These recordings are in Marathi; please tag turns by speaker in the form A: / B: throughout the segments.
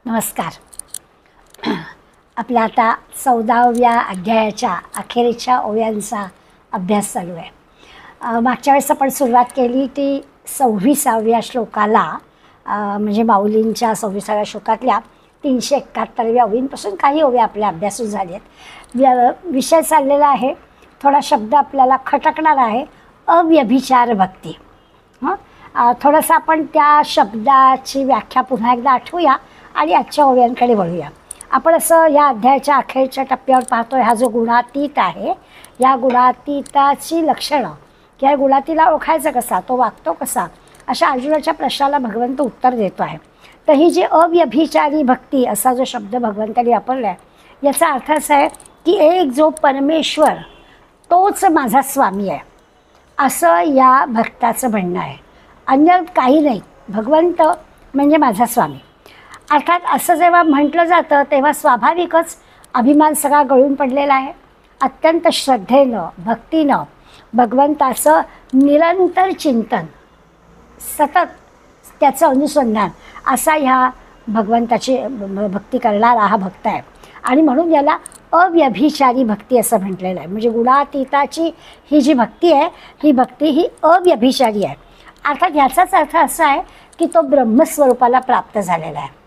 A: नमस्कार. आपला आता 14व्या अध्यायाच्या अखेरच्या ओव्यांचा अभ्यास चालू आहे. मागच्या वेळेस आपण सुरुवात केली ती 26व्या श्लोकाला, म्हणजे माऊलींच्या 26व्या श्लोकातल्या 371व्या ओवींपासून काही ओव्या आपल्या अभ्यासून झाले आहेत. विषय चाललेला आहे, थोडा शब्द आपल्याला खटकणार आहे, अव्यभिचार भक्ती. थोडंसं आपण त्या शब्दाची व्याख्या पुन्हा एकदा आठवूया आणि आजच्या ओव्यांकडे वळूया. आपण असं या अध्यायाच्या अखेरच्या टप्प्यावर पाहतोय, हा जो गुणातीत आहे, या गुणातीताची लक्षणं किंवा गुणातीला ओळखायचं कसा, तो वागतो कसा, अशा अर्जुनाच्या प्रश्नाला भगवंत उत्तर देतो आहे. तर ही जी अव्यभिचारी भक्ती असा जो शब्द भगवंतांनी वापरला आहे, याचा अर्थ असा आहे की एक जो परमेश्वर तोच माझा स्वामी आहे असं या भक्ताचं म्हणणं आहे. अन्य काही नाही, भगवंत म्हणजे माझा स्वामी. अर्थात असं जेव्हा म्हटलं जातं तेव्हा स्वाभाविकच अभिमान सगळा गळून पडलेला आहे. अत्यंत श्रद्धेनं भक्तीनं भगवंताचं निरंतर चिंतन, सतत त्याचं अनुसंधान असा ह्या भगवंताची भक्ती करणारा हा भक्त आहे. आणि म्हणून याला अव्यभिचारी भक्ती असं म्हटलेलं आहे. म्हणजे गुणातीताची ही जी भक्ती आहे, ही भक्ती ही अव्यभिचारी आहे. अर्थात ह्याचाच अर्थ असा आहे की तो ब्रह्मस्वरूपाला प्राप्त झालेला आहे.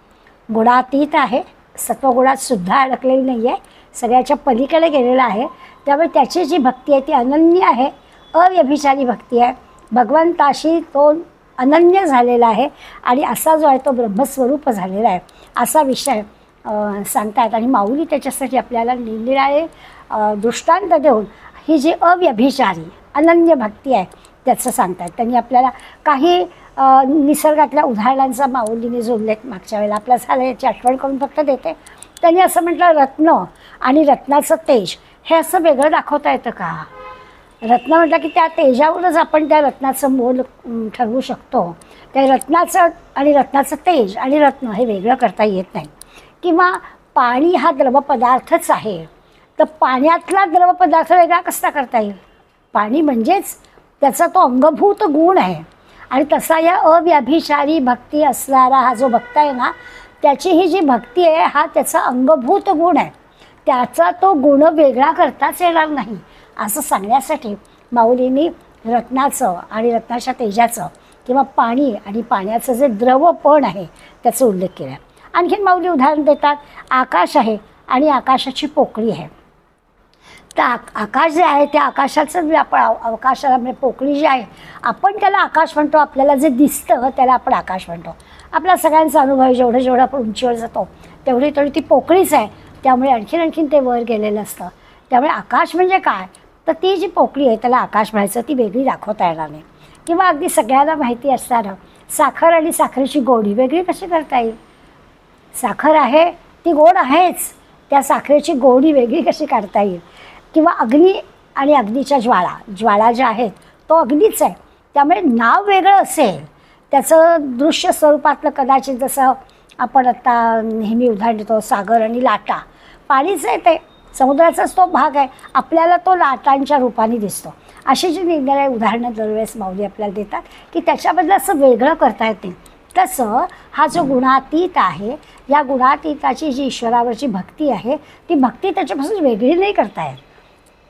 A: गुणातीत आहे, सत्वगुणात सुद्धा अडकलेली नाही आहे, सगळ्याच्या पलीकडे गेलेला आहे. त्यामुळे त्याची जी भक्ती आहे ती अनन्य आहे, अव्यभिचारी भक्ती आहे. भगवंताशी तो अनन्य झालेला आहे आणि असा जो आहे तो ब्रह्मस्वरूप झालेला आहे असा विषय सांगतात. आणि माऊली त्याच्यासाठी आपल्याला निरनिराळे दृष्टांत देऊन ही जी अव्यभिचारी अनन्य भक्ती आहे त्याचं सांगतात. त्यांनी आपल्याला काही निसर्गातल्या उदाहरणांचा माऊलीने जो उल्लेख मागच्या वेळेला आपल्या झाला याची आठवण करून फक्त देते. त्यांनी असं म्हटलं, रत्न आणि रत्नाचं तेज हे असं वेगळं दाखवता येतं का? रत्न म्हटलं की त्या तेजावरच आपण त्या रत्नाचं मोल ठरवू शकतो. त्या रत्नाचं आणि रत्नाचं तेज आणि रत्न हे वेगळं करता येत नाही. किंवा पाणी हा द्रवपदार्थच आहे, तर पाण्यातला द्रवपदार्थ वेगळा कसा करता येईल? पाणी म्हणजेच त्याचा तो अंगभूत गुण आहे. आणि तसा या अव्यभिचारी भक्ती असणारा हा जो भक्त आहे ना, त्याची ही जी भक्ती आहे हा त्याचा अंगभूत गुण आहे, त्याचा तो गुण वेगळा करताच येणार नाही असं सांगण्यासाठी माऊलींनी रत्नाचं आणि रत्नाच्या तेजाचं किंवा पाणी आणि पाण्याचं जे द्रवपण आहे त्याचा उल्लेख केला आहे. आणखीन माऊली उदाहरण देतात, आकाश आहे आणि आकाशाची पोकळी आहे. तर आकाश जे आहे त्या आकाशाचं जे आपण अवकाशाला म्हणजे पोकळी जी आहे आपण त्याला आकाश म्हणतो, आपल्याला जे दिसतं त्याला आपण आकाश म्हणतो. आपला सगळ्यांचा अनुभव आहे, जेवढं आपण उंचीवर जातो तेवढी ती पोकळीच आहे, त्यामुळे आणखीन ते वर गेलेलं असतं. त्यामुळे आकाश म्हणजे काय, तर ती जी पोकळी आहे त्याला आकाश म्हणायचं, ती वेगळी दाखवता येणार नाही. किंवा अगदी सगळ्यांना माहिती असणारं साखर आणि साखरेची गोडी वेगळी कशी करता येईल? साखर आहे ती गोड आहेच, त्या साखरेची गोडी वेगळी कशी काढता येईल? किंवा अग्नी आणि अग्नीच्या ज्वाळा ज्या आहेत तो अग्नीच आहे, त्यामुळे नाव वेगळं असेल, त्याचं दृश्य स्वरूपातलं कदाचित जसं आपण आता नेहमी उदाहरण देतो सागर आणि लाटा, पाणीच आहे ते, समुद्राचाच तो भाग आहे, आपल्याला तो लाटांच्या रूपाने दिसतो. अशी जी निरनिराळी उदाहरणं दरवेळेस माऊली आपल्याला देतात की त्याच्याबद्दल असं वेगळं करता येते. तसं हा जो गुणातीत आहे, या गुणातीताची जी ईश्वरावरची भक्ती आहे ती भक्ती त्याच्यापासून वेगळी नाही करता येत.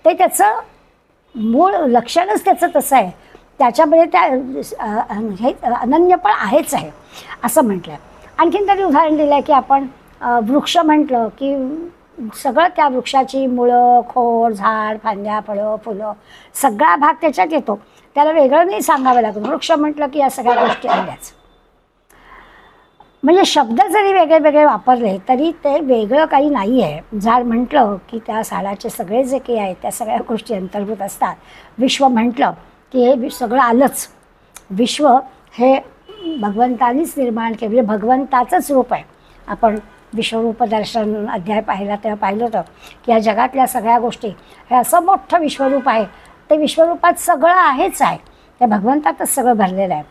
A: ते त्याचं मूळ लक्षणच त्याचं तसं आहे, त्याच्यामध्ये त्या हे अनन्यपण आहेच आहे असं म्हटलं आहे. आणखीन त्यांनी उदाहरण दिलं आहे की आपण वृक्ष म्हटलं की सगळं त्या वृक्षाची मुळं, खोड, झाड, फांद्या, फळं, फुलं सगळा भाग त्याच्यात येतो, त्याला वेगळं नाही सांगावं लागतं. वृक्ष म्हटलं की या सगळ्या गोष्टी आल्याच. म्हणजे शब्द जरी वेगळे वेगळे वापरले तरी ते वेगळं काही नाही आहे. झाड म्हटलं की त्या झाडाचे सगळे जे काही आहे त्या सगळ्या गोष्टी अंतर्भूत असतात. विश्व म्हटलं की हे सगळं आलंच. विश्व हे भगवंतानीच निर्माण केलं, म्हणजे भगवंताचंच रूप आहे. आपण विश्वरूप दर्शन अध्याय पाहिला तेव्हा पाहिलं होतं की या जगातल्या सगळ्या गोष्टी हे असं मोठं विश्वरूप आहे, ते विश्वरूपात सगळं आहेच आहे, त्या भगवंतातच सगळं भरलेलं आहे.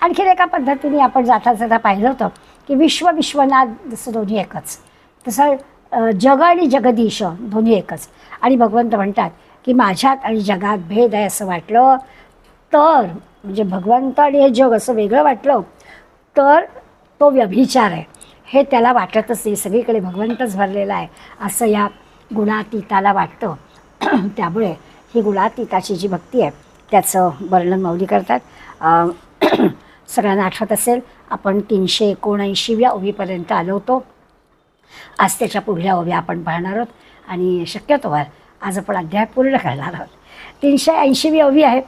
A: आणखीन एका पद्धतीने आपण जाता पाहिलं होतं की विश्वनाथ जसं दोन्ही एकच, तसं जग आणि जगदीश दोन्ही एकच. आणि भगवंत म्हणतात की माझ्यात आणि जगात भेद आहे असं वाटलं तर, म्हणजे भगवंत आणि हे जग असं वेगळं वाटलं तर तो व्यभिचार आहे. हे त्याला वाटतच नाही, सगळीकडे भगवंतच भरलेला आहे असं या गुणातीताला वाटतं. त्यामुळे ही गुणातीताची जी भक्ती आहे त्याचं वर्णन माऊली करतात. सगळ्यांना आठवत असेल आपण 379व्या ओवीपर्यंत आलो होतो. आज त्याच्या पुढल्या ओव्या आपण पाहणार आहोत आणि शक्यतोवर आज आपण अध्याय पूर्ण करणार आहोत. 380वी ओवी आहे.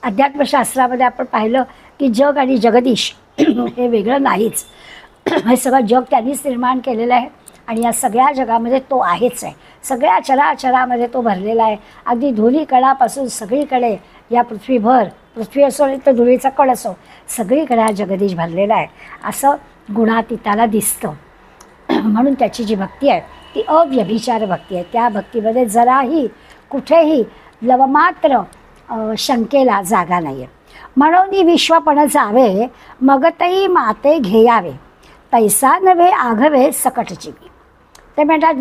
A: अध्यात्मशास्त्रामध्ये आपण पाहिलं की जग आणि जगदीश हे वेगळं नाहीच. हे सगळं जग त्यांनीच निर्माण केलेलं आहे आणि या सगळ्या जगामध्ये तो आहेच आहे. सगळ्या चराचरामध्ये तो भरलेला आहे. अगदी धुलीकणापासून सगळीकडे या पृथ्वीभर, पृथ्वी असो तर धुळीचा कण असो, सगळीकडे हा जगदीश भरलेला आहे असं गुणातीताला दिसतं. म्हणून त्याची जी भक्ती आहे ती अव्यभिचार भक्ती आहे. त्या भक्तीमध्ये जराही कुठेही लवमात्र शंकेला जागा नाही आहे. म्हणून विश्वपण जावे मगतई माते घेयावे, तैसा नव्हे आघवे सकटची. ते म्हणतात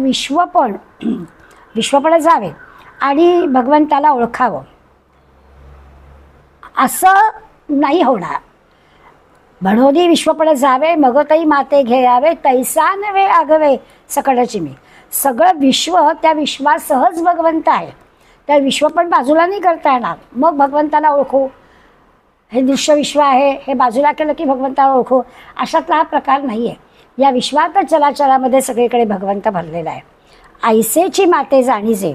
A: विश्वपण जावे आणि भगवंताला ओळखावं असं नाही होणार. म्हणून विश्वपण जावे मगतई माते घेयावे, तैसा नव्हे आघवे सकटची मी. सगळं विश्व त्या विश्वासहच भगवंत आहे. त्या विश्वपण बाजूला नाही करता येणार. मग भगवंताला ओळखू, हे दृश्य विश्व आहे हे बाजूला केलं की भगवंताला ओळखू, अशातला हा प्रकार नाही आहे. या विश्वात चराचरामध्ये सगळीकडे भगवंत भरलेला आहे. ऐसेची माते जाणीजे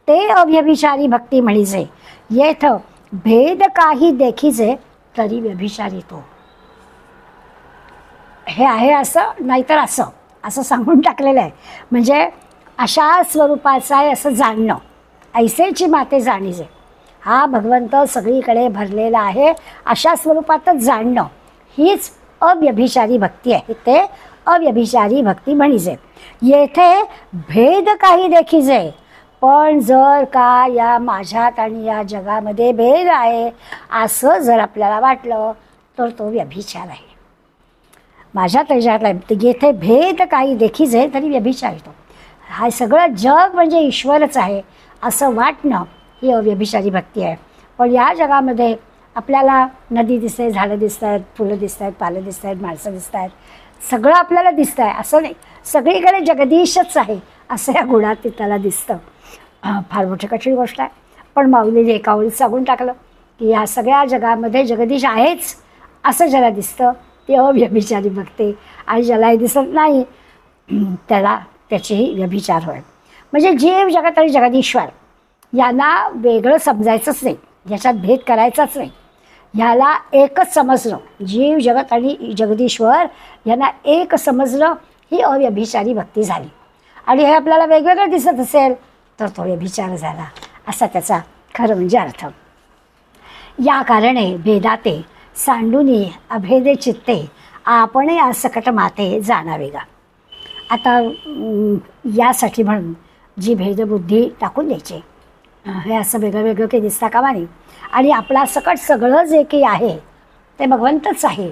A: ते अव्यभिचारी भक्ती म्हणीजे, येथ भेद काही देखीजे तरी व्यभिचारी तो. हे आहे असं नाहीतर असं सांगून टाकलेलं आहे. म्हणजे अशा स्वरूपाचं आहे असं जाणणं. ऐसेची माते जाणीजे, हा भगवंत सगळीकडे भरलेला आहे अशा स्वरूपातच जाणणं हीच अव्यभिचारी भक्ती आहे. ते अव्यभिचारी भक्ती म्हणीजे. येथे भेद काही देखीजे, पण जर का या माझ्यात आणि या जगामध्ये भेद आहे असं जर आपल्याला वाटलं तर तो व्यभिचार आहे. माझ्या त्याच्यातला येथे भेद काही देखीजे तरी व्यभिचार येतो. हा सगळं जग म्हणजे ईश्वरच आहे असं वाटणं ही अव्यभिचारी भक्ती आहे. पण या जगामध्ये आपल्याला नदी दिसते, झाडं दिसत आहेत, फुलं दिसत आहेत, पालं दिसत आहेत, माणसं दिसत आहेत, सगळं आपल्याला दिसतं आहे असं नाही. सगळीकडे जगदीशच आहे असं या गुणातीताला दिसतं. फार मोठी कठीण गोष्ट आहे. पण माऊलीने एका ओळीत सांगून टाकलं की या सगळ्या जगामध्ये जगदीश आहेच असं ज्याला दिसतं ते अव्यभिचारी भक्ती. आणि ज्यालाही दिसत नाही त्याला त्याचेही व्यभिचार होय. म्हणजे जीव जगत आणि जगदीश्वर यांना वेगळं समजायचंच नाही, याच्यात भेद करायचाच नाही. ह्याला एकच समजणं, जीव जगत आणि जगदीश्वर यांना एक समजणं ही अव्यभिचारी भक्ती झाली. आणि हे आपल्याला वेगवेगळं दिसत असेल तर तो व्यभिचार झाला असा त्याचा खरं म्हणजे अर्थ. या कारणे भेदाते सांडुनी अभेदे चित्ते, आपण या सकट माते जाणावे गा. आता यासाठी म्हणून जी भेदबुद्धी टाकून द्यायची, हे असं वेगळं वेगळं काही दिसता कामा नाही. आणि आपला सकट सगळं जे काही आहे ते भगवंतच आहे.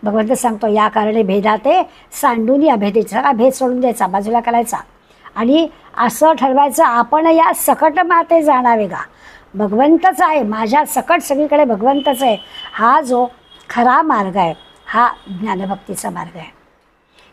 A: भगवंत सांगतो या कारणे भेदाते सांडुनी अभेदेचा, सगळा भेद सोडून द्यायचा, बाजूला करायचा आणि असं ठरवायचं आपण या सकट माते जाणावे गा. भगवंतच आहे, माझ्या सकट सगळीकडे भगवंतच आहे. हा जो खरा मार्ग आहे हा ज्ञानभक्तीचा मार्ग आहे.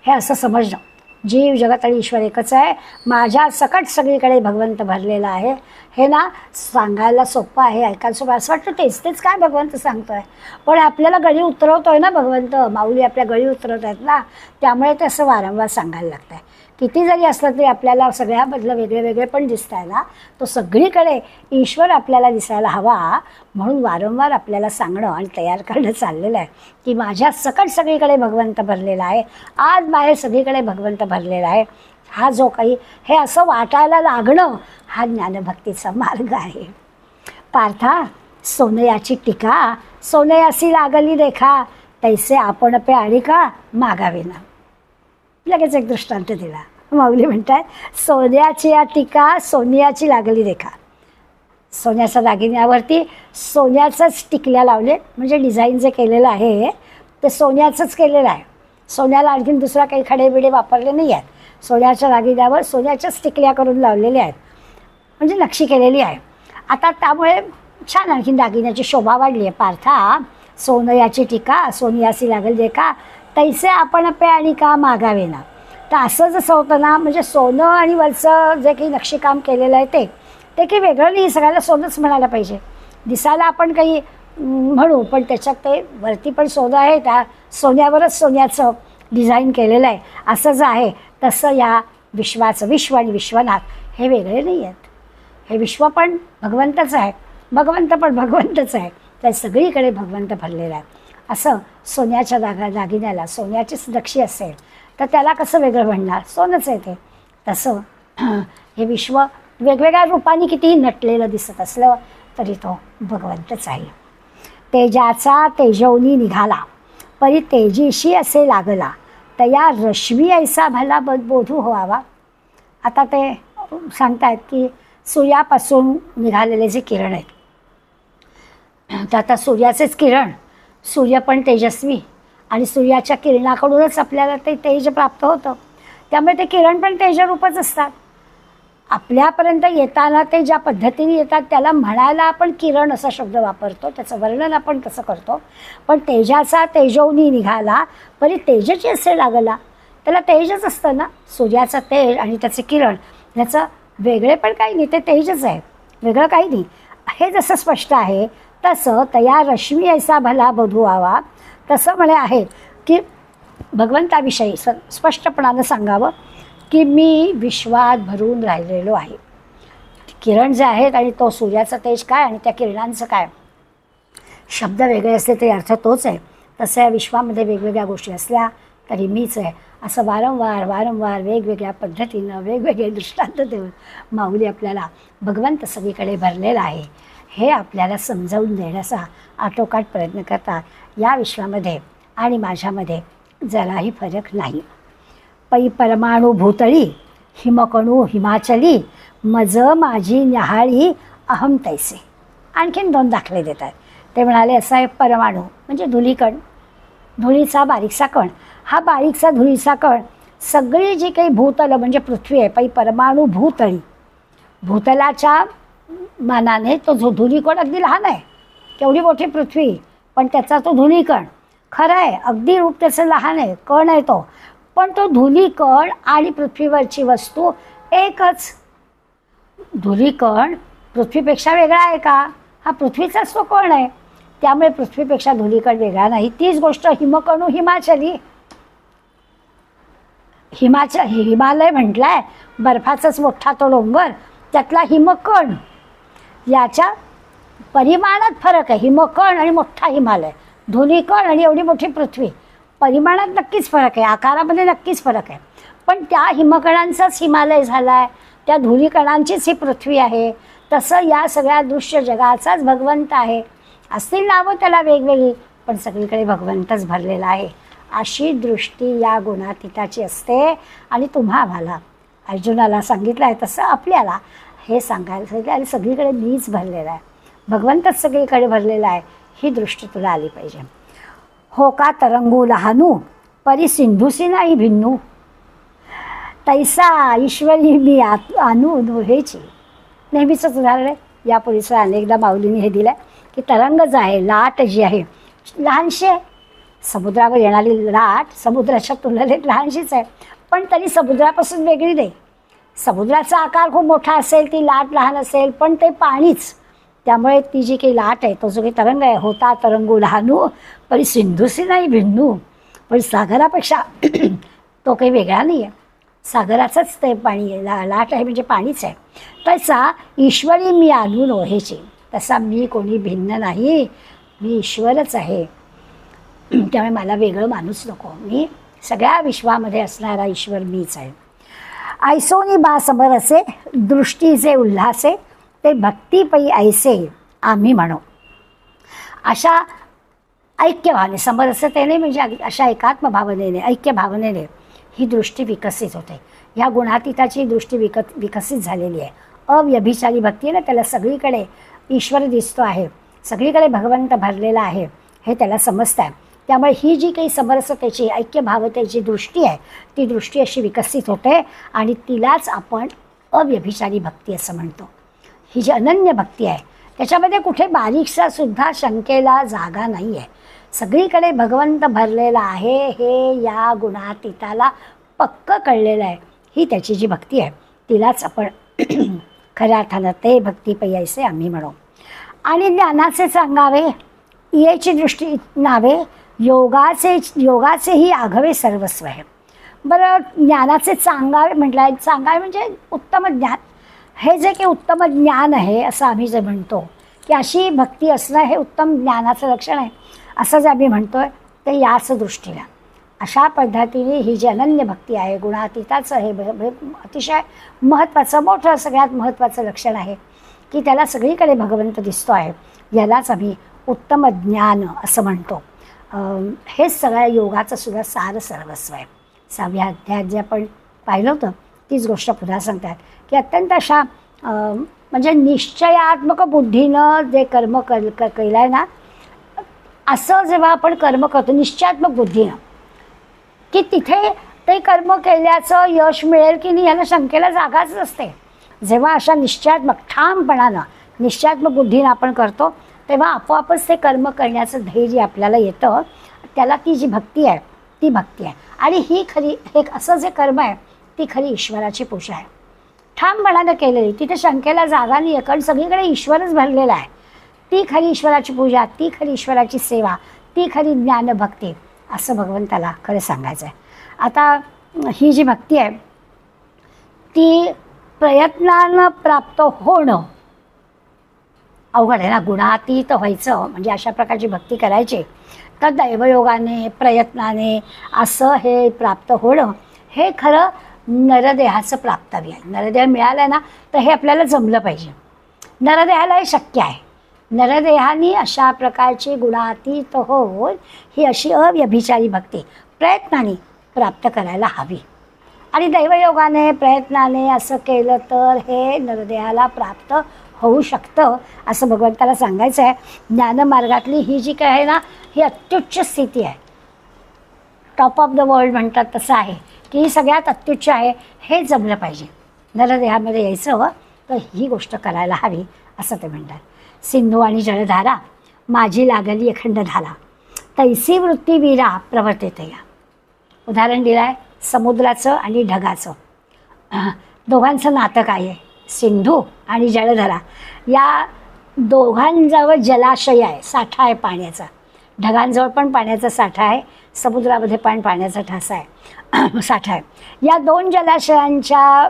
A: हे असं समजणं, जीव जगत आणि ईश्वर एकच आहे, माझ्या सकट सगळीकडे भगवंत भरलेला आहे. हे ना सांगायला सोपं आहे, ऐकायला सोपं, असं वाटतं तेच काय भगवंत सांगतो आहे. पण आपल्याला गळी उतरवतो आहे ना भगवंत, माऊली आपल्या गळी उतरवत आहेत ना, त्यामुळे ते असं वारंवार सांगायला लागतं आहे. किती जरी असलं तरी आपल्याला सगळ्यामधलं वेगळे वेगळे पण दिसत आहे ना, तो सगळीकडे ईश्वर आपल्याला दिसायला हवा म्हणून वारंवार आपल्याला सांगणं आणि तयार करणं चाललेलं आहे की माझ्या सकट सगळीकडे भगवंत भरलेला आहे, आज बाहेर सगळीकडे भगवंत भरलेला आहे. हा जो काही हे असं वाटायला लागणं हा ज्ञानभक्तीचा मार्ग आहे. पार्था सोनयाची टीका सोनयासी लागली रेखा, तैसे आपण पे आणि का मागावे ना. लगेच एक दृष्टांत दिला. माऊली म्हणतात सोन्याची या टीका सोन्याची लागली रेखा. सोन्याच्या दागिन्यावरती सोन्याचंच टिकल्या लावले, म्हणजे डिझाईन जे केलेलं आहे ते सोन्याचंच केलेलं आहे. सोन्याला आणखीन दुसरा काही खडेबिडे वापरले नाही आहेत. सोन्याच्या दागिन्यावर सोन्याच्याच टिकल्या करून लावलेल्या आहेत, म्हणजे नक्षी केलेली आहे. आता त्यामुळे छान आणखीन दागिन्याची शोभा वाढली आहे. पार्था सोनयाची टीका सोनियासी लागल रेखा, तैसे आपण पे आणि का मागावे ना. तर असं जसं होतं ना, म्हणजे सोनं आणि वरचं जे काही नक्षीकाम केलेलं आहे ते काही वेगळं नाही, सगळ्याला सोनंच म्हणायला पाहिजे. दिसायला आपण काही म्हणू, पण त्याच्यात ते वरती पण सोनं आहे, त्या सोन्यावरच सोन्याचं डिझाईन केलेलं आहे. असं जे आहे तसं या विश्वाचं, विश्व आणि विश्वनाथ हे वेगळे नाही आहेत. हे विश्व पण भगवंतच आहे, भगवंत पण भगवंतच आहे. त्या सगळीकडे भगवंत भरलेला आहे. असं सोन्याच्या दागिन्याला सोन्याचीच नक्षी असेल तर त्याला कसं वेगळं म्हणणार, सोनंच आहे ते. तसं हे विश्व वेगवेगळ्या रूपाने कितीही नटलेलं दिसत असलं तरी तो भगवंतच आहे. तेजाचा तेजवनी निघाला, परी तेजीशी असे लागला, तया रश्मी ऐसा भला बोधू व्हावा. आता ते सांगतायत की सूर्यापासून निघालेले जे किरण आहेत, तर आता सूर्याचेच किरण, सूर्य पण तेजस्वी आणि सूर्याच्या किरणाकडूनच आपल्याला ते तेज प्राप्त होतं. त्यामुळे ते किरण पण तेजरूपच असतात. आपल्यापर्यंत येताना ते ज्या पद्धतीने येतात त्याला म्हणायला आपण किरण असा शब्द वापरतो, त्याचं वर्णन आपण तसं करतो. पण तेजाचा तेजवनी निघाला, परी तेजची असे लागला, त्याला तेजच असतं ना. सूर्याचं तेज आणि त्याचे किरण ह्याचं वेगळे पण काही नाही, ते तेजच आहे, वेगळं काही नाही. हे जसं स्पष्ट आहे तसं तया रश्मी ऐसा भला बधू व्हावा, तसं म्हणे आहे की भगवंताविषयी स्पष्टपणानं सांगावं की मी विश्वात भरून राहिलेलो आहे. किरण जे आहेत आणि तो सूर्याचं तेज काय आणि त्या किरणांचं काय, शब्द वेगळे असले तरी अर्थ तोच आहे. तसं या विश्वामध्ये वेगवेगळ्या गोष्टी असल्या तरी मीच आहे, असं वारंवार वेगवेगळ्या पद्धतीनं वेगवेगळे दृष्टांत देऊन माऊली आपल्याला भगवंत सगळीकडे भरलेला आहे हे आपल्याला समजावून देण्याचा आटोकाट प्रयत्न करतात. या विश्वामध्ये आणि माझ्यामध्ये जराही फरक नाही. पै परमाणू भूतळी, हिमकणू हिमाचली, मज माझी न्याहाळी अहम तैसे. आणखीन 2 दाखले देत आहेत. ते म्हणाले असा आहे परमाणू म्हणजे धुलीकण, धुळीचा बारीकसा कण. हा बारीकसा धुळीचा कण सगळी जी काही भूतल म्हणजे पृथ्वी आहे, पै परमाणू भूतळी, भूतलाच्या मानाने तो धुलीकण अगदी लहान आहे. केवढी मोठी पृथ्वी, पण त्याचा तो धुलीकण खरं आहे, अगदी रूप त्याचं लहान आहे, कण आहे तो, पण तो धुलीकण आणि पृथ्वीवरची वस्तू एकच. धुलीकण पृथ्वीपेक्षा वेगळा आहे का? हा पृथ्वीचाच तो कण आहे, त्यामुळे पृथ्वीपेक्षा धुलीकण वेगळा नाही. तीच गोष्ट हिमकणू हिमाचली, हिमालय म्हटलाय, बर्फाचाच मोठा तो डोंगर, त्यातला हिमकण, याच्या परिमाणात फरक आहे. हिमकण आणि मोठा हिमालय, धुलीकण आणि एवढी मोठी पृथ्वी, परिमाणात नक्कीच फरक आहे, आकारामध्ये नक्कीच फरक आहे. पण त्या हिमकणांचाच हिमालय झाला आहे, त्या धुलीकणांचीच ही पृथ्वी आहे. तसं या सगळ्या दृश्य जगाचाच भगवंत आहे. असतील नावं त्याला वेगवेगळी, पण सगळीकडे भगवंतच भरलेला आहे. अशी दृष्टी या गुणातीताची असते. आणि तुम्हा आम्हाला अर्जुनाला सांगितलं आहे तसं आपल्याला हे सांगायला सांगितलं. आणि सगळीकडे मीच भरलेला आहे, भगवंतच सगळीकडे भरलेला आहे, ही दृष्टी तुला आली पाहिजे. हो का तरंगू लहानू, परी सिंधुसी नाही भिन्नू, तैसा ईश्वरी मी आणू नोहेची. नेहमीचंच उदाहरण आहे, यापूर्वीच अनेकदा माऊलीने हे दिलं आहे की तरंग जो आहे, लाट जी आहे लहानशी आहे. समुद्रावर येणारी लाट समुद्राच्या तुलनेत लहानशीच आहे, पण तरी समुद्रापासून वेगळी नाही. समुद्राचा आकार खूप मोठा असेल, ती लाट लहान असेल, पण ते पाणीच. त्यामुळे ती जी काही लाट आहे, तो जो काही तरंग आहे, होता तरंगू लहानू परी सिंधुसी नाही भिन्नू, पण सागरापेक्षा तो काही वेगळा नाही आहे, सागराचंच ते पाणी आहे, लाट आहे म्हणजे पाणीच आहे. तसा ईश्वरी मी आणू नोहेची, तसा मी कोणी भिन्न नाही, मी ईश्वरच आहे. त्यामुळे मला वेगळं मानूच नको, मी सगळ्या विश्वामध्ये असणारा ईश्वर मीच आहे. ऐसोनी बा समरसे दृष्टीचे उल्हासे, ते भक्तीपै ऐसे आम्ही म्हणू. अशा ऐक्यभावने, समरसतेने म्हणजे अशा एकात्म भावनेने, ऐक्य भावनेने ही दृष्टी विकसित होते. ह्या गुणातीताची दृष्टी विकसित झालेली आहे. अव्यभिचारी भक्ती आहे ना, त्याला सगळीकडे ईश्वर दिसतो आहे, सगळीकडे भगवंत भरलेला आहे हे त्याला समजतं आहे. त्यामुळे ही जी काही समरसतेची, ऐक्यभावतेची दृष्टी आहे, ती दृष्टी अशी विकसित होते आणि तिलाच आपण अव्यभिचारी भक्ती असं म्हणतो. ही जी अनन्य भक्ती आहे त्याच्यामध्ये कुठे बारीकसा सुद्धा शंकेला जागा नाही आहे. सगळीकडे भगवंत भरलेला आहे हे या गुणातीताला पक्क कळलेलं आहे. ही त्याची जी भक्ती आहे तिलाच आपण खऱ्या अर्थानं ते भक्ती पैसे आम्ही म्हणू. आणि ज्ञानाचे सांगावे याची दृष्टी नावे योगाचेही आघवे सर्वस्व आहे. बरं, ज्ञानाचे सांगावे म्हटलं आहे, सांगावे म्हणजे उत्तम ज्ञान. हे जे काही उत्तम ज्ञान आहे असं आम्ही जे म्हणतो की अशी भक्ती असणं हे उत्तम ज्ञानाचं लक्षण आहे असं जे आम्ही म्हणतो आहे ते याच दृष्टीला अशा पद्धतीने ही जी अनन्य भक्ती आहे गुणातीताचं हे अतिशय महत्त्वाचं मोठं सगळ्यात महत्त्वाचं लक्षण आहे की त्याला सगळीकडे भगवंत दिसतो आहे. यालाच आम्ही उत्तम ज्ञान असं म्हणतो. हेच सगळ्या योगाचं सुद्धा सार सर्वस्व आहे. 6व्या अध्यायात जे आपण पाहिलं होतं तीच गोष्ट पुन्हा सांगतात की अत्यंत अशा म्हणजे निश्चयात्मक बुद्धीनं जे कर्म केलं आहे ना, असं जेव्हा आपण कर्म करतो निश्चयात्मक बुद्धीनं की तिथे ते कर्म केल्याचं यश मिळेल की नाही याला शंकेला जागाच नसते. जेव्हा अशा निश्चयात्मक ठामपणानं निश्चयात्मक बुद्धीनं आपण करतो तेव्हा आपोआपच ते कर्म करण्याचं धैर्य आपल्याला येतं. त्याला ती जी भक्ती आहे ती भक्ती आहे. आणि ही खरी एक असं जे कर्म आहे ती खरी ईश्वराची पूजा आहे. ठामपणानं केलेली, तिथे शंकेला जागा नाही आहे कारण सगळीकडे ईश्वरच भरलेला आहे. ती खरी ईश्वराची पूजा, ती खरी ईश्वराची सेवा, ती खरी ज्ञानभक्ती असं भगवंताला खरं सांगायचं आहे. आता ही जी भक्ती आहे ती प्रयत्नानं प्राप्त होणं अवघड आहे ना. गुणातीत व्हायचं म्हणजे अशा प्रकारची भक्ती करायची तर दैवयोगाने प्रयत्नाने असं हे प्राप्त होणं हे खरं नरदेहाचं प्राप्तव्य आहे. नरदेह मिळालं ना तर हे आपल्याला जमलं पाहिजे. नरदेहाला हे शक्य आहे. नरदेहानी अशा प्रकारची गुणातीत होऊन ही अशी अव्यभिचारी भक्ती प्रयत्नाने प्राप्त करायला हवी. आणि दैवयोगाने प्रयत्नाने असं केलं तर हे नरदेहाला प्राप्त होऊ शकतं असं भगवंताला सांगायचं आहे. ज्ञानमार्गातली ही जी काय आहे ना ही अत्युच्च स्थिती आहे. टॉप ऑफ द वर्ल्ड म्हणतात तसं आहे की ही सगळ्यात अत्युच्च आहे. हे जमलं पाहिजे. नरदेहामध्ये यायचं हवं तर ही गोष्ट करायला हवी असं ते म्हणतात. सिंधू आणि जलधारा माझी लागली अखंड धारा तैसी वृत्ती वीरा प्रवर्तेते या. उदाहरण दिलं आहे समुद्राचं आणि ढगाचं. दोघांचं नातं काय आहे. सिंधू आणि जलधारा या दोघांजवळ जलाशय आहे, साठा आहे पाण्याचा. ढगांजवळ पण पाण्याचा साठा आहे, समुद्रामध्ये पण पाण्याचा ठासा आहे साठा आहे. या दोन जलाशयांच्या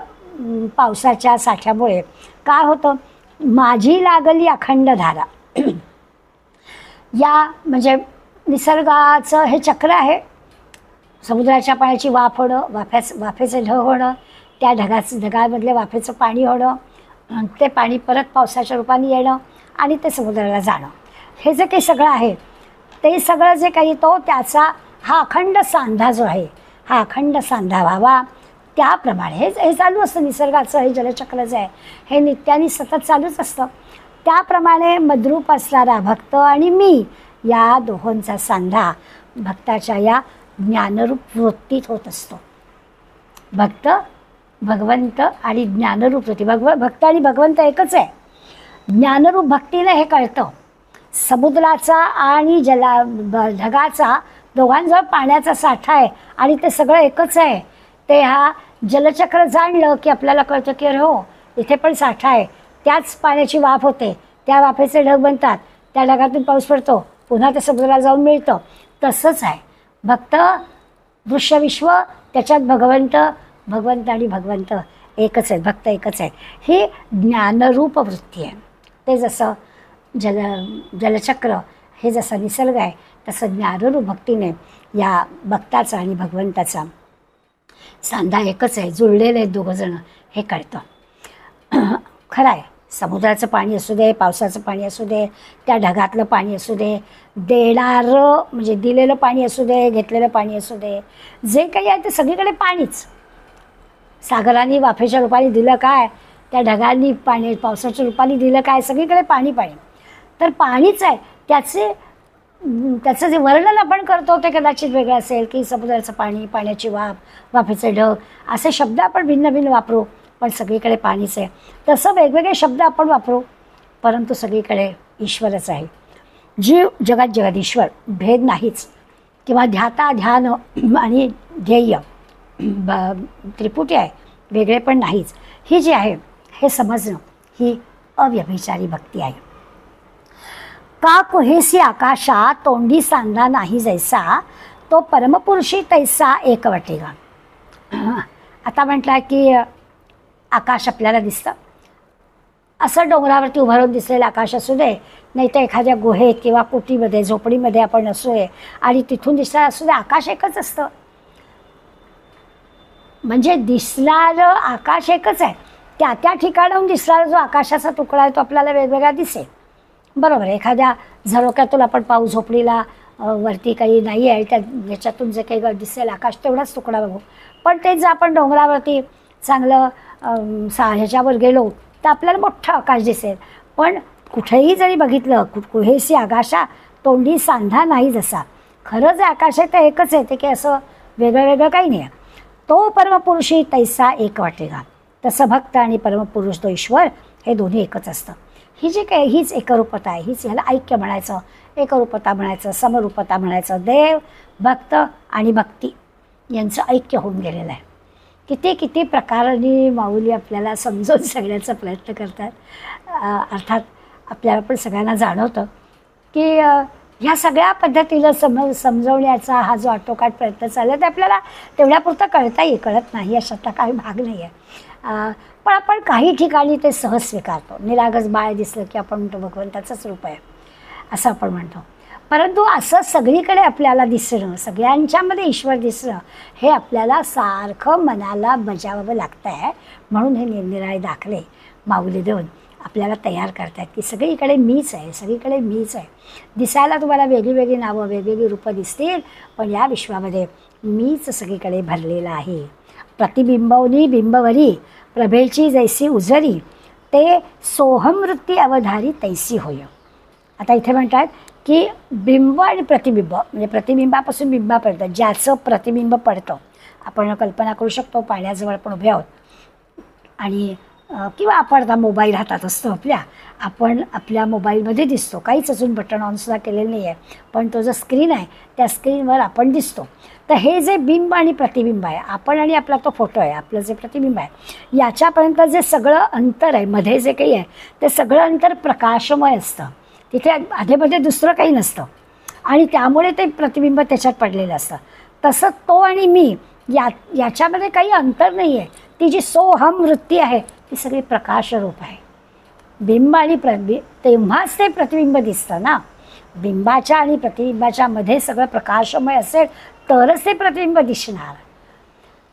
A: पावसाच्या साठ्यामुळे काय होतं माझी लागली अखंड धारा या म्हणजे निसर्गाचं हे चक्र आहे. समुद्राच्या पाण्याची वाफ होणं, वाफेचं ढग होणं, त्या ढगामधले वाफेचं पाणी होणं, ते पाणी परत पावसाच्या रूपाने येणं आणि ते समुद्राला जाणं. हे जे काही सगळं आहे ते सगळं जे काही तो त्याचा हा अखंड सांधा जो आहे हा अखंड सांधा व्हावा. त्याप्रमाणे हे चालू असतं निसर्गाचं हे जलचक्र जे आहे हे नित्याने सतत चालूच असतं. त्याप्रमाणे मद्रूप असणारा भक्त आणि मी या दोहोंचा सांधा भक्ताच्या या ज्ञानरूप वृत्तीत होत असतो. भक्त भगवंत आणि ज्ञानरूप वृत्ती भक्त आणि भगवंत एकच आहे. ज्ञानरूप भक्तीने हे कळतं. समुद्राचा आणि ढगाचा दोघांजवळ पाण्याचा साठा आहे आणि ते सगळं एकच आहे. ते हा जलचक्र जाणलं की आपल्याला कळतं की अरे हो इथे पण साठा आहे. त्याच पाण्याची वाफ होते, त्या वाफेचे ढग बनतात, त्या ढगातून पाऊस पडतो, पुन्हा ते समुद्राला जाऊन मिळतं. तसंच आहे भक्त दृश्यविश्व, त्याच्यात भगवंत आणि भगवंत एकच आहे. भक्त एकच आहे. ही ज्ञानरूप वृत्ती आहे. ते जसं जलचक्र हे जसं निसर्ग आहे तसं ज्ञानरूप भक्तीने या भक्ताचा आणि भगवंताचा सांधा एकच आहे. जुळलेले आहेत दोघंजणं हे कळतं. खरं आहे. समुद्राचं पाणी असू दे, पावसाचं पाणी असू दे, त्या ढगातलं पाणी असू दे, देणारं म्हणजे दिलेलं पाणी असू दे, घेतलेलं पाणी असू दे, जे काही आहे ते सगळीकडे पाणीच. सागराने वाफेच्या रूपाने दिलं काय, त्या ढगांनी पाणी पावसाच्या रूपाने दिलं काय, सगळीकडे पाणी पाणी. तर पाणीच आहे. त्याचं जे वर्णन आपण करतो ते कदाचित वेगळं असेल की समुद्राचं पाणी, पाण्याची वाफ, वाफेचे ढग असे शब्द आपण भिन्न भिन्न वापरू पण सगळीकडे पाणीच आहे. तसं वेगवेगळे शब्द आपण वापरू परंतु सगळीकडे ईश्वरच आहे. जीव जगात जगदीश्वर भेद नाहीच, किंवा ध्याता ध्यान आणि ध्येय त्रिपुटी आहे, वेगळे पण नाहीच. ही जी आहे हे समजणं ही अव्यभिचारी भक्ती आहे. का कुहेसी आकाशा तोंडी सांधा नाही जैसा, तो परमपुरुषी तैसा एक वाटेगा. आता म्हटलं की आकाश आपल्याला दिसतं, असं डोंगरावरती उभं राहून दिसलेलं आकाश असू दे, नाही तर एखाद्या गुहेत किंवा कुटीमध्ये झोपडीमध्ये आपण असू आणि तिथून दिसणार असू दे, आकाश एकच असतं. म्हणजे दिसणारं आकाश एकच आहे. त्या त्या ठिकाणाहून दिसणारा जो आकाशाचा तुकडा आहे तो आपल्याला वेगवेगळा दिसेल, बरोबर. एखाद्या झरोक्यातून आपण पाहू, झोपडीला वरती काही नाही आहे, त्या याच्यातून जे काही दिसेल आकाश तेवढाच तुकडा बघू. पण तेच जर आपण डोंगरावरती चांगलं ह्याच्यावर गेलो तर आपल्याला मोठं आकाश दिसेल. पण कुठेही जरी बघितलं, कुहेसी आकाशा तोंडी सांधा नाही जसा, खरं जे आकाश आहे ते एकच आहे, ते की असं वेगळं वेगळं काही नाही आहे. तो परमपुरुषी तैसा एक वाटेगा. तसं भक्त आणि परमपुरुष तो ईश्वर हे दोन्ही एकच असतं. ही जी काही हीच एकरूपता आहे, हीच ह्याला ऐक्य म्हणायचं, एकरूपता म्हणायचं, समरूपता म्हणायचं. देव, भक्त आणि भक्ती यांचं ऐक्य होऊन गेलेलं आहे. किती किती प्रकारांनी माऊली आपल्याला समजून सांगण्याचा प्रयत्न करतात. अर्थात आपल्याला पण सगळ्यांना जाणवतं की ह्या सगळ्या पद्धतीला समजवण्याचा हा जो आटोकाट प्रयत्न चालला ते आपल्याला तेवढ्यापुरतं कळत नाही, अशातला काही भाग नाही आहे. पण आपण काही ठिकाणी ते सहज स्वीकारतो. निरागस बाळ दिसलं की आपण म्हणतो भगवंताचंच रूप आहे असं आपण म्हणतो. परंतु असं सगळीकडे आपल्याला दिसणं, सगळ्यांच्यामध्ये ईश्वर दिसणं हे आपल्याला सारखं मनाला बजावावं लागतं आहे. म्हणून हे निरनिराळे दाखले माऊली देऊन आपल्याला तयार करतात की सगळीकडे मीच आहे, सगळीकडे मीच आहे. दिसायला तुम्हाला वेगळी वेगळी नावं, वेगवेगळी रूपं दिसतील, पण या विश्वामध्ये मीच सगळीकडे भरलेलं आहे. प्रतिबिंबवनी बिंबवरी प्रभेची जैसी उजरी, ते सोहमवृत्ती अवधारी तैसी होय. आता इथे म्हणतात की बिंब आणि प्रतिबिंब, म्हणजे प्रतिबिंबापासून बिंबापर्यंत ज्याचं प्रतिबिंब पडतं. आपण कल्पना करू शकतो, पाण्याजवळ आपण उभे आहोत आणि किंवा आपण आता मोबाईल हातात असतो आपण आपल्या मोबाईलमध्ये दिसतो, काहीच अजून बटन ऑनसुद्धा केलेलं नाही आहे, पण तो जो स्क्रीन आहे त्या स्क्रीनवर आपण दिसतो. तर हे जे बिंब आणि प्रतिबिंब आहे, आपण आणि आपला तो फोटो आहे, आपलं जे प्रतिबिंब आहे, याच्यापर्यंत जे सगळं अंतर आहे, मध्ये जे काही आहे ते सगळं अंतर प्रकाशमय असतं. तिथे आधेमध्ये दुसरं काही नसतं आणि त्यामुळे ते प्रतिबिंब त्याच्यात पडलेलं असतं. तसं तो आणि मी याच्यामध्ये काही अंतर नाही आहे. ती जी सोहम वृत्ती आहे ती सगळी प्रकाशरूप आहे. बिंब आणि तेव्हाच ते प्रतिबिंब दिसतं ना. बिंबाच्या आणि प्रतिबिंबाच्या मध्ये सगळं प्रकाशमय असेल तरच ते प्रतिबिंब दिसणार.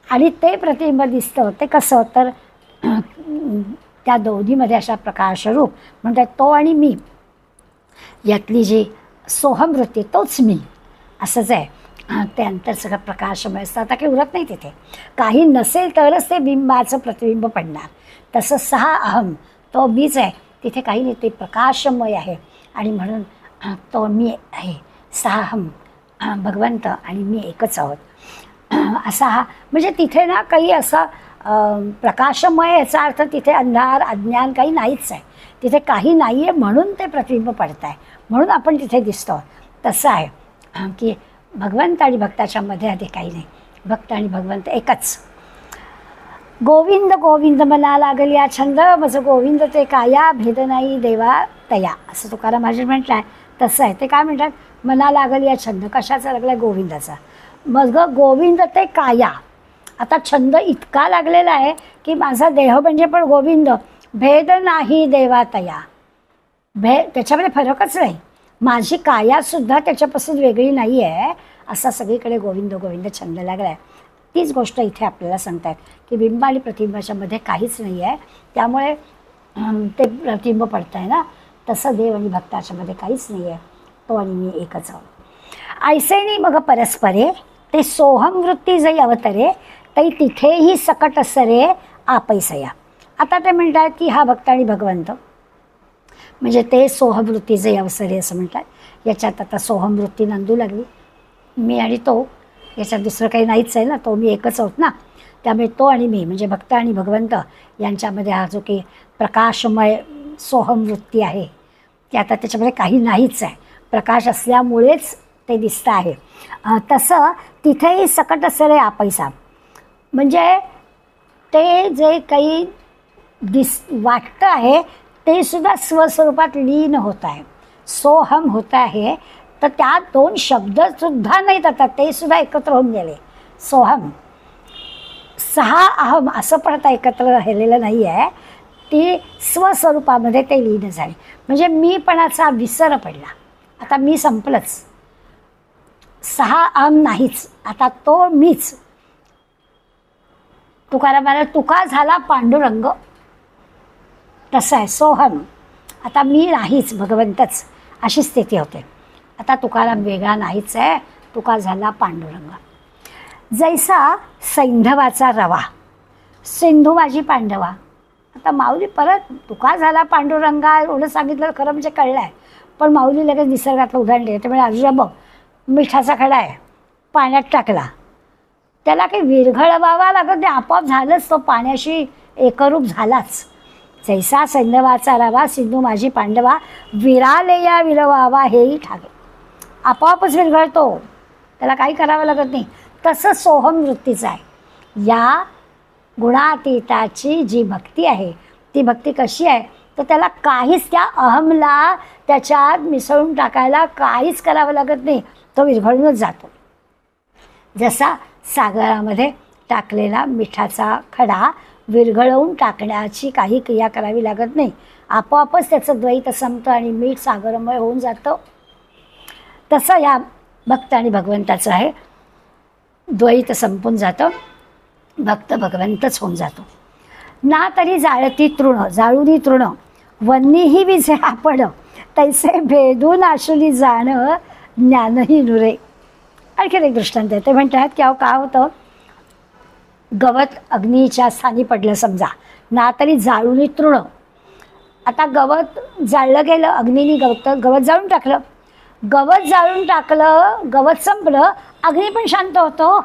A: आणि ते प्रतिबिंब दिसतं ते कसं, तर त्या दोन्हीमध्ये अशा प्रकाशरूप म्हणतात तो आणि मी, यातली जी सोहमवृत्ती तोच मी असंच आहे. ते अंतर सगळं प्रकाशमय असतं. आता काही उरत नाही तिथे, काही नसेल तरच ते बिंबाचं प्रतिबिंब पडणार. तसं सहा अहम तो मीच आहे, तिथे काही नाही, ते प्रकाशमय आहे आणि म्हणून तो मी आहे. सहा अहम भगवंत आणि मी एकच आहोत असा हा. म्हणजे तिथे ना काही असा प्रकाशमय याचा अर्थ तिथे अंधार अज्ञान काही नाहीच आहे. तिथे काही नाही आहे म्हणून ते प्रतिबिंब पडत आहे, म्हणून आपण तिथे दिसतो. तसं आहे की भगवंत आणि भक्ताच्या मध्ये आधी काही नाही, भक्त आणि भगवंत एकच. गोविंद गोविंद मना लागल या छंद, माझं गोविंद ते काया भेद नाही देवा तया, असं तुकाराम महाराज म्हटलं आहे. तसं आहे. ते काय म्हणतात, मना लागल या छंद, कशाचा लागला आहे, गोविंदाचा. मग गोविंद ते काया. आता छंद इतका लागलेला आहे की माझा देह म्हणजे पण गोविंद, भेद नाही देवा तया, त्याच्यामध्ये फरकच नाही. माझी कायासुद्धा त्याच्यापासून वेगळी नाही आहे, असा सगळीकडे गोविंद गोविंद छंद लागला आहे. तीच गोष्ट इथे आपल्याला सांगतात की बिंब आणि प्रतिबिंबाच्या मध्ये काहीच नाही आहे, त्यामुळे ते प्रतिबिंब पडतं आहे ना. तसं देव आणि भक्ताच्या मध्ये काहीच नाही आहे, तो आणि मी एकच आहोत. ऐसेनी मग परस्परे ते सोहमवृत्ती जै अवतरे, तै तिथेही सकट असरे आपैसया. आता ते म्हणतात की हा भक्त आणि भगवंत म्हणजे ते सोहमवृत्ती जै अवसरे असं म्हणतात. याच्यात आता सोहमवृत्ती नंदू लागली, मी आणि तो, याच्यात दुसरं काही नाहीच आहे ना, तो मी एकच आहोत ना. त्यामुळे तो आणि मी म्हणजे भक्त आणि भगवंत यांच्यामध्ये हा जो की प्रकाशमय सोहमवृत्ती आहे ती आता त्याच्यामध्ये काही नाहीच आहे. प्रकाश असल्यामुळेच ते दिसतं आहे. तसं तिथेही सकट असलेलं आपैसा, म्हणजे ते जे काही वाटतं आहे ते सुद्धा स्वस्वरूपात लीन होत आहे, सोहम होत आहे. तर त्यात दोन शब्दसुद्धा नाहीत, आता ते सुद्धा एकत्र होऊन गेले. सोहम, सहा अहम असं पण आता एकत्र राहिलेलं नाही आहे. ती स्वस्वरूपामध्ये ते लीन झाले, म्हणजे मीपणाचा विसर पडला. आता मी संपलंच, सहा अहम नाहीच, आता तो मीच. तुकारामाला तुका झाला पांडुरंग, तसं आहे सोहम. आता मी नाहीच, भगवंतच, अशी स्थिती होते. आता तुकाराम वेगळा नाहीच आहे, तुका झाला पांडुरंग. जैसा सैंधवाचा रवा, सिंधू माझी पांडवा. आता माऊली परत तुका झाला पांडुरंगा एवढं सांगितलं खरं, म्हणजे कळलं आहे. पण माऊली लगेच निसर्गातलं उदाहरण दिलं. त्यामुळे अर्जुना बघ, मिठाचा खडा आहे, पाण्यात टाकला, त्याला काही विरघळवावा लागत नाही, आपोआप झालंच, तो पाण्याशी एकरूप झालाच. जैसा सैंधवाचा रवा, सिंधू माझी पांडवा, विराले या विरवावा हेही ठागे. आपोआपच विरघळतो, त्याला काही करावं लागत नाही. तसं सोहम वृत्तीचं आहे. या गुणातीताची जी भक्ती आहे, ती भक्ती कशी आहे, तर त्याला काहीच, त्या अहमला त्याच्यात मिसळून टाकायला काहीच करावं लागत नाही, तो विरघळूनच जातो. जसा सागरामध्ये टाकलेला मिठाचा खडा विरघळवून टाकण्याची काही क्रिया करावी लागत नाही, आपोआपच त्याचं द्वैत संपतं आणि मीठ सागरमय होऊन जातं. तसं या भक्त आणि भगवंताचं आहे, द्वैत संपून जातं, भक्त भगवंतच होऊन जातो. ना तरी जाळती तृण, जाळुनी तृण, वन्नीही विझे आपण, तैसे भेदून आशुली जाण, ज्ञानही नुरे. आणखीन एक दृष्टांत आहे. ते म्हणतात की अहो काय होतं, गवत अग्नीच्या स्थानी पडलं समजा, ना तरी जाळुनी तृण. आता गवत जाळलं गेलं, अग्नीने गवत जाळून टाकलं, गवत जाळून टाकलं, गवत संपलं, अग्नी पण शांत होतो.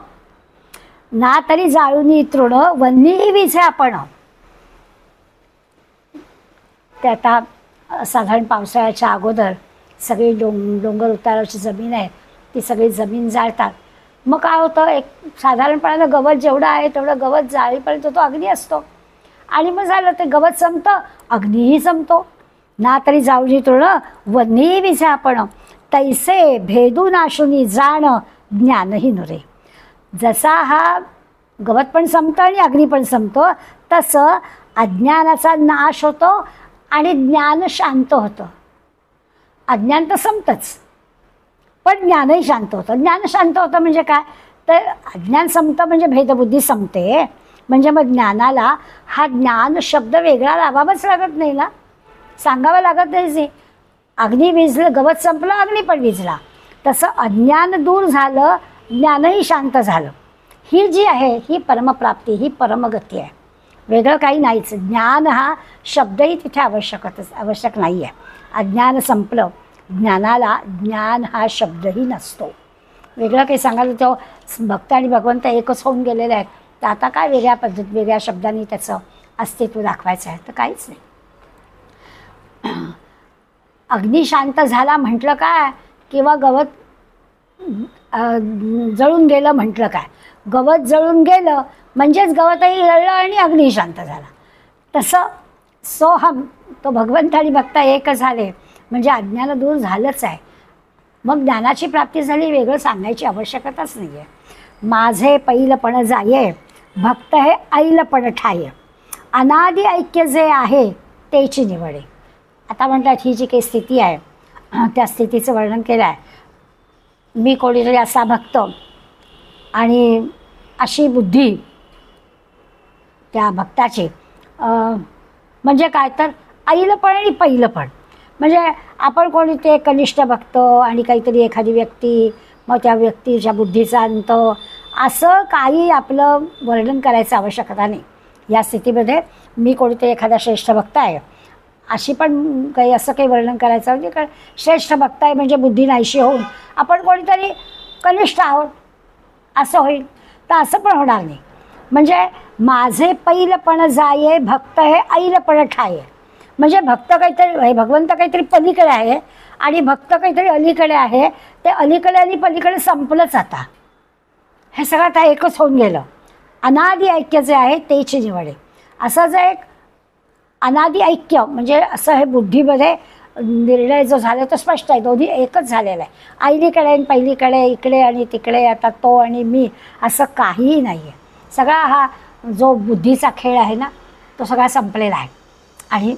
A: ना तरी जाळुनी तृण, वन्नीही विझे आपण. ते आता साधारण पावसाळ्याच्या अगोदर सगळी डोंगर उताराची जमीन आहे, ती सगळी जमीन जाळतात. मग काय होतं, एक साधारणपणानं गवत जेवढं आहे तेवढं गवत जाळीपर्यंत तो अग्नी असतो, आणि मग झालं ते गवत संपतं, अग्नीही संपतो. ना तरी जाळुनी तृण, वन्नीही विझे आपण, तैसे भेदून आशुनी जाण, ज्ञानही नुरे. जसा हा गवत पण संपतं आणि अग्नी पण संपतो, तसं अज्ञानाचा नाश होतो आणि ज्ञान शांत होतं. अज्ञान तर संपतंच, पण ज्ञानही शांत होतं. ज्ञान शांत होतं म्हणजे काय, तर अज्ञान संपतं म्हणजे भेदबुद्धी संपते, म्हणजे मग ज्ञानाला हा ज्ञान शब्द वेगळा लावावाच लागत नाही ना, सांगावं लागत नाही. अग्नी विझलं, गवत संपलं, अग्नी पण विझला. तसं अज्ञान दूर झालं, ज्ञानही शांत झालं. ही जी आहे ही परमप्राप्ती, ही परमगती आहे, वेगळं काही नाहीच. ज्ञान हा शब्दही तिथे आवश्यक नाही आहे. अज्ञान संपलं, ज्ञानाला ज्ञान हा शब्दही नसतो. वेगळं काही सांगायला तो भक्त आणि भगवंत एकच होऊन गेलेले आहेत, तर आता काय वेगळ्या वेगळ्या शब्दांनी त्याचं अस्तित्व दाखवायचं आहे, तर काहीच नाही. अग्नी शांत झाला म्हटलं काय, किंवा गवत जळून गेलं म्हटलं काय. गवत जळून गेलं म्हणजेच गवतही जळलं आणि अग्नी शांत झाला. तसं सोहम, तो भगवंत आणि भक्त एक झाले म्हणजे अज्ञान दूर झालंच आहे. मग ज्ञानाची प्राप्ती झाली, वेगळं सांगायची आवश्यकताच नाही आहे. माझे पैलपण जाये, भक्त हे ऐलपण ठाये, अनादि ऐक्य जे आहे तेची निवडे. आता म्हणतात ही जी काही स्थिती आहे त्या स्थितीचं वर्णन केलं आहे. मी कोणीतरी असा भक्त आणि अशी बुद्धी त्या भक्ताची, म्हणजे काय तर ऐलपण आणि पैलपण. म्हणजे आपण कोणी ते कनिष्ठ भक्त आणि काहीतरी एखादी व्यक्ती, मग त्या व्यक्तीच्या बुद्धीचा अंत, असं काही आपलं वर्णन करायचं आवश्यकता नाही. या स्थितीमध्ये मी कोणीतरी एखादा श्रेष्ठ भक्त आहे अशी पण काही असं काही वर्णन करायचं, म्हणजे कारण श्रेष्ठ भक्त आहे म्हणजे बुद्धी नाहीशी होऊन आपण कोणीतरी कनिष्ठ आहोत असं होईल, तर असं पण होणार नाही. म्हणजे माझे पैलपण जाये, भक्त हे ऐलपण ठाये. म्हणजे भक्त काहीतरी, भगवंत काहीतरी पलीकडे आहे आणि भक्त काहीतरी अलीकडे आहे. ते अलीकडे आणि पलीकडे संपलंच आता. हे सगळं आता एकच होऊन गेलं. अनादि ऐक्य जे आहे तेची निवड आहे. असं जे एक अनादि ऐक्य म्हणजे असं हे बुद्धीमध्ये निर्णय जो झाला तो स्पष्ट आहे. दोन्ही एकच झालेला आहे. अलीकडे आणि पहिलीकडे, इकडे आणि तिकडे, आता तो आणि मी असं काहीही नाही आहे. सगळा हा जो बुद्धीचा खेळ आहे ना तो सगळा संपलेला आहे. आणि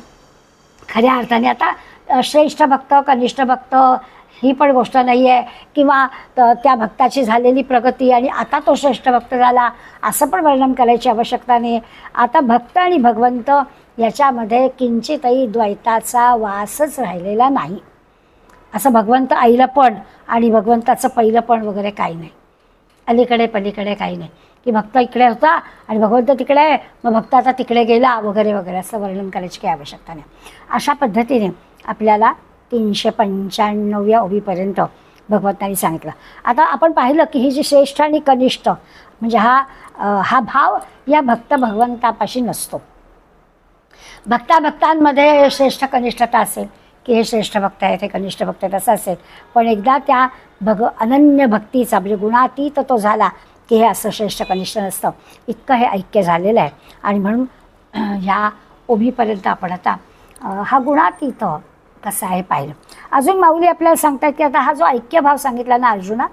A: खऱ्या अर्थाने आता श्रेष्ठ भक्त कनिष्ठ भक्त ही पण गोष्ट नाही आहे, किंवा त्या भक्ताची झालेली प्रगती आणि आता तो श्रेष्ठ भक्त झाला असं पण वर्णन करायची आवश्यकता नाही. आता भक्त आणि भगवंत याच्यामध्ये किंचितही द्वैताचा वासच राहिलेला नाही. असं भगवंत आईलं पण आणि भगवंताचं पहिलं पण वगैरे काही नाही. अलीकडे पलीकडे काही नाही, की भक्त इकडे होता आणि भगवंत तिकडे आहे, मग भक्त आता तिकडे गेला वगैरे वगैरे असं वर्णन करायची काही आवश्यकता नाही. अशा पद्धतीने आपल्याला 395व्या ओवीपर्यंत भगवंतांनी सांगितलं. आता आपण पाहिलं की ही जी श्रेष्ठ आणि कनिष्ठ म्हणजे हा भाव या भक्त भगवंतापाशी नसतो. भक्तांमध्ये श्रेष्ठ कनिष्ठता असेल की हे श्रेष्ठ भक्त आहे ते कनिष्ठ भक्त आहे तसं असेल, पण एकदा त्या अनन्य भक्तीचा म्हणजे गुणातीत तो झाला की हे असं श्रेष्ठ कनिष्ठ नसतं. इतकं हे ऐक्य झालेलं आहे. आणि म्हणून ह्या ओभीपर्यंत आपण आता हा गुणातीत कसा आहे पाहिलं. अजून माऊली आपल्याला सांगतात की आता हा जो ऐक्यभाव सांगितला ना अर्जुना,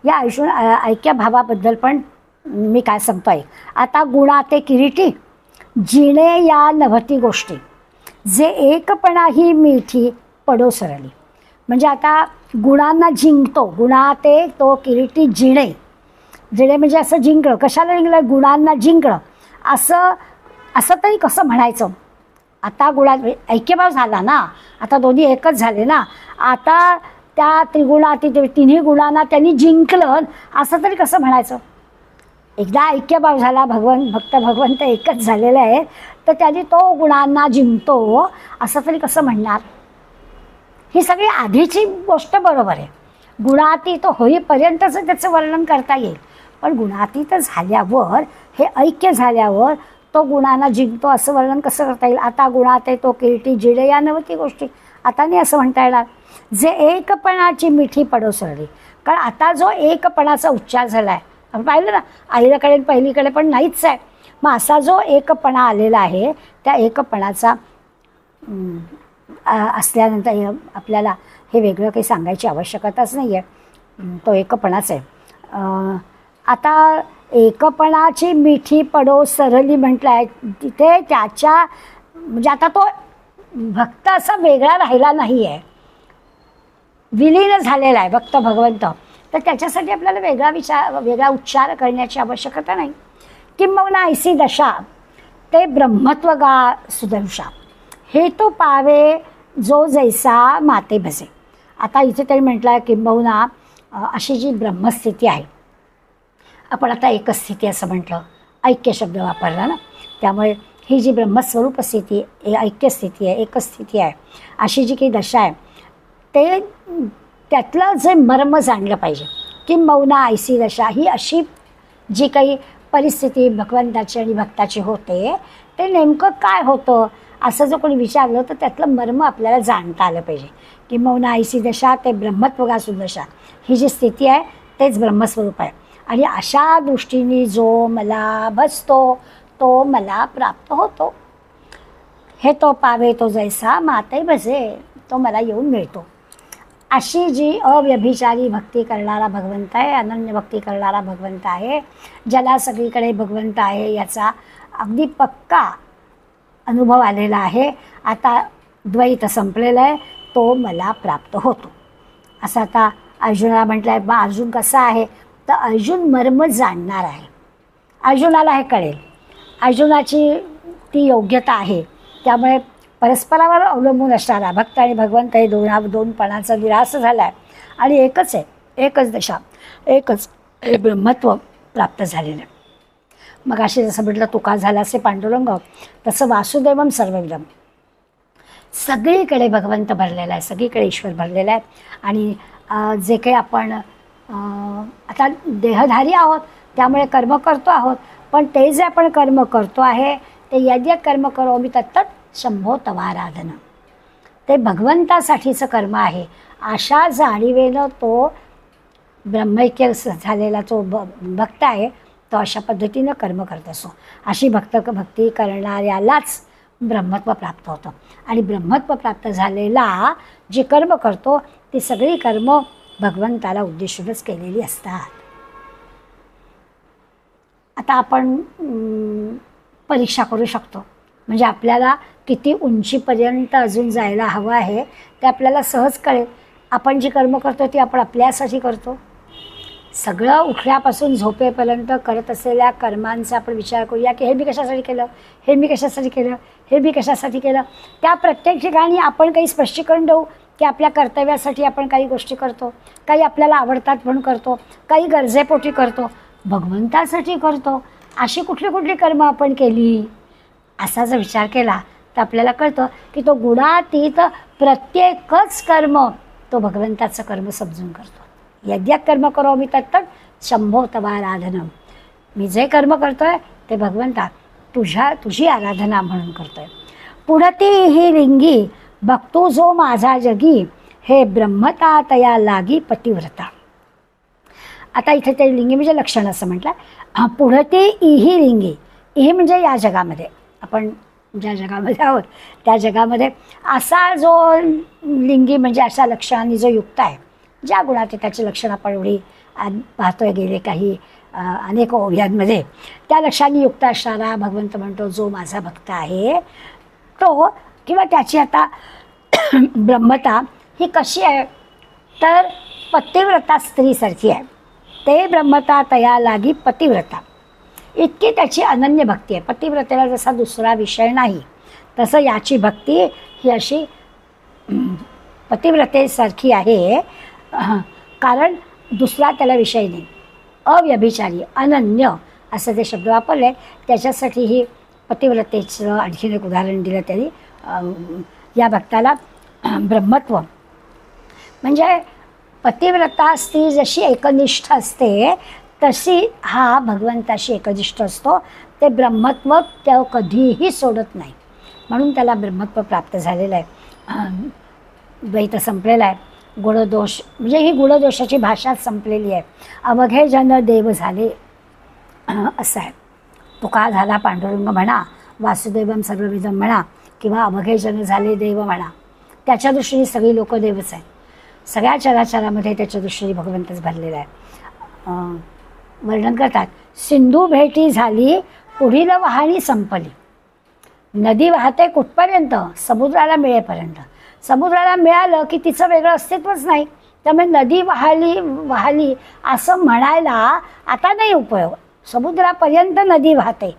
A: या ऐक्यभावाबद्दल पण मी काय सांगतो आहे. आता गुणाते किरीटी जिणे या नभती गोष्टी जे एकपणा ही मिठी पडो सरली. म्हणजे आता गुणांना जिंकतो, गुणाते तो किरीटी जिणे. जिणे म्हणजे असं जिंकणं. कशाला जिंकलं? गुणांना जिंकणं. असं तरी कसं म्हणायचं. आता ऐक्यभाव झाला ना, आता दोन्ही एकच झाले ना. आता त्या तिन्ही गुणांना त्यांनी जिंकलं असं तरी कसं म्हणायचं. एकदा ऐक्यभाव झाला, भक्त भगवंत एकच झालेलं आहे, तर त्यांनी तो गुणांना जिंकतो असं तरी कसं म्हणणार. ही सगळी आधीची गोष्ट बरोबर आहे. गुणातीत होईपर्यंतच त्याचं वर्णन करता येईल, पण गुणातीत झाल्यावर हे ऐक्य झाल्यावर तो गुणांना जिंकतो असं वर्णन कसं करता येईल. आता गुणात आहे तो किरीटी जिणे या नव्हती गोष्टी आता नाही असं म्हणता येणार. जे एकपणाची मिठी पडो सरली. कारण आता जो एकपणाचा उच्चार झाला आहे आपण पाहिलं ना, आईकडे पहिलीकडे पण नाहीच आहे. मग असा जो एकपणा आलेला आहे त्या एकपणाचा असल्यानंतर आपल्याला हे वेगळं काही सांगायची आवश्यकताच नाही आहे. तो एकपणाच आहे. आता एकपणाची मिठी पडो सरली म्हटलं आहे तिथे त्याच्या म्हणजे आता तो भक्त असा वेगळा राहिला नाही आहे, विलीन झालेला आहे भक्त भगवंत. तर त्याच्यासाठी आपल्याला वेगळा उच्चार करण्याची आवश्यकता नाही. किंबहुना ऐसी दशा ते ब्रह्मत्व गा सुदर्शा हे तो पावे जो जैसा माते भजे. आता इथे तरी म्हटलं आहे किंबहुना अशी जी ब्रह्मस्थिती आहे, आपण आता एकच स्थिती असं म्हटलं, ऐक्य शब्द वापरला ना, त्यामुळे ही जी ब्रह्मस्वरूप स्थिती ऐक्य स्थिती आहे, एकच स्थिती आहे, अशी जी काही दशा आहे ते त्यातलं जे मर्म जाणलं पाहिजे. किंबहुना ऐसी दशा ही अशी जी काही परिस्थिती भगवंताची आणि भक्ताची होते ते नेमकं काय होतं असं जर कोणी विचारलं तर त्यातलं मर्म आपल्याला जाणता आलं पाहिजे. किंबहुना ऐसी दशा ते ब्रह्मत्वगा सुदशा ही जी स्थिती आहे तेच ब्रह्मस्वरूप आहे. आणि अशा दृष्टीने जो मला बसतो तो मला प्राप्त होतो. हे तो पावे तो जैसा माते भजे तो मला येऊन मिळतो. अशी जी अव्यभिचारी भक्ती करणारा भगवंत आहे, अनन्य भक्ती करणारा भगवंत आहे, ज्याला सगळीकडे भगवंत आहे याचा अगदी पक्का अनुभव आलेला आहे. आता द्वैत संपलेलं आहे, तो मला प्राप्त होतो असं आता अर्जुनाला म्हटलं आहे. मग अर्जुन कसा आहे तर अर्जुन मर्म जाणणार आहे. अर्जुनाला हे कळेल, अर्जुनाची ती योग्यता आहे. त्यामुळे परस्परावर अवलंबून असणारा भक्त आणि भगवंत हे दोनपणाचा निराश झाला आहे आणि एकच आहे, एकच दशा, एकच हे ब्रह्मत्व प्राप्त झालेलं आहे. मग असे जसं म्हटलं तुका झाला असे पांडुरंग, तसं वासुदेवम सर्वविदम सगळीकडे भगवंत भरलेला आहे, सगळीकडे ईश्वर भरलेला आहे. आणि जे काही आपण आता देहधारी आहोत त्यामुळे कर्म करतो आहोत, पण ते जे आपण कर्म करतो आहे ते यज्ञ कर्म करो मी तत्त शंभो तवाराधन. ते भगवंतासाठीचं कर्म आहे. अशा जाणीवेनं तो ब्रह्मैक्य झालेला जो भक्त आहे तो अशा पद्धतीनं कर्म करत असतो. अशी भक्ती करणाऱ्यालाच ब्रह्मत्व प्राप्त होतं. आणि ब्रह्मत्व प्राप्त झालेला जे कर्म करतो ती सगळी कर्म भगवंताला उद्देशूनच केलेली असतात. आता आपण परीक्षा करू शकतो. म्हणजे आपल्याला किती उंचीपर्यंत अजून जायला हवं आहे ते आपल्याला सहज कळेल. आपण जी कर्म करतो ती आपण आपल्यासाठी करतो. सगळं उठल्यापासून झोपेपर्यंत करत असलेल्या कर्मांचा आपण विचार करूया की हे मी कशासाठी केलं, हे मी कशासाठी केलं, हे मी कशासाठी केलं. त्या प्रत्येक ठिकाणी आपण काही स्पष्टीकरण देऊ की आपल्या कर्तव्यासाठी आपण काही गोष्टी करतो, काही आपल्याला आवडतात म्हणून करतो, काही गरजेपोटी करतो, भगवंतासाठी करतो. अशी कुठली कुठली कर्म आपण केली असा जर विचार केला तर आपल्याला कळतं की तो गुणातीत प्रत्येकच कर्म तो भगवंताचं कर्म समजून करतो. यज्ञ कर्म करोमि तत्तत् शंभो तवाराधनम. मी जे कर्म करतोय ते भगवंता तुझी आराधना म्हणून करतोय. पुढती ही लिंगी भक्तो जो माझा जगी हे ब्रह्मता तया लागी पतिव्रता. आता इथे ते लिंगी म्हणजे लक्षण असं म्हटलं. पुढती इही लिंगी, इही म्हणजे या जगामध्ये आपण ज्या जगामध्ये आहोत त्या जगामध्ये असा जो लिंगी म्हणजे अशा लक्षणांनी जो युक्त आहे, ज्या गुणात त्याचे लक्षण आपण एवढी पाहतोय गेले काही अनेक ओव्यांमध्ये, त्या लक्षणांनी युक्त असणारा भगवंत म्हणतो जो माझा भक्त आहे तो, किंवा त्याची आता ब्रह्मता ही कशी आहे तर पतिव्रता स्त्रीसारखी आहे. ते ब्रह्मता तया लागी पतिव्रता, इतकी त्याची अनन्य भक्ती आहे. पतिव्रतेला जसा दुसरा विषय नाही तसं याची भक्ती ही अशी पतिव्रतेसारखी आहे. कारण दुसरा त्याला विषय नाही. अव्यभिचारी अनन्य असं ते शब्द वापरले, त्याच्यासाठी ही पतिव्रतेचं आणखीन एक उदाहरण दिलं त्यांनी. या भक्ताला ब्रह्मत्व म्हणजे पतिव्रता स्त्री जशी एकनिष्ठ असते तशी हा भगवंताशी एकनिष्ठ असतो. ते ब्रह्मत्व तो कधीही सोडत नाही, म्हणून त्याला ब्रह्मत्व प्राप्त झालेलं आहे. द्वैत संपलेला आहे. गुणदोष म्हणजे ही गुणदोषाची भाषाच संपलेली आहे. अवघे जन देव झाले असं आहे. तुका झाला पांडुरंग म्हणा, वासुदेवम सर्वविधम म्हणा, किंवा अवघे जन झाले देव म्हणा. त्याच्या दृष्टीने सगळी लोक देवच आहेत. सगळ्या चराचरामध्ये त्याच्या दृष्टीने भगवंतच भरलेला आहे. वर्णन करतात, सिंधू भेटी झाली पुढील वाहणी संपली. नदी वाहते कुठपर्यंत, समुद्राला मिळेपर्यंत. समुद्राला मिळालं की तिचं वेगळं अस्तित्वच नाही. त्यामुळे नदी वाहली असं म्हणायला आता नाही उपयोग. समुद्रापर्यंत नदी वाहते,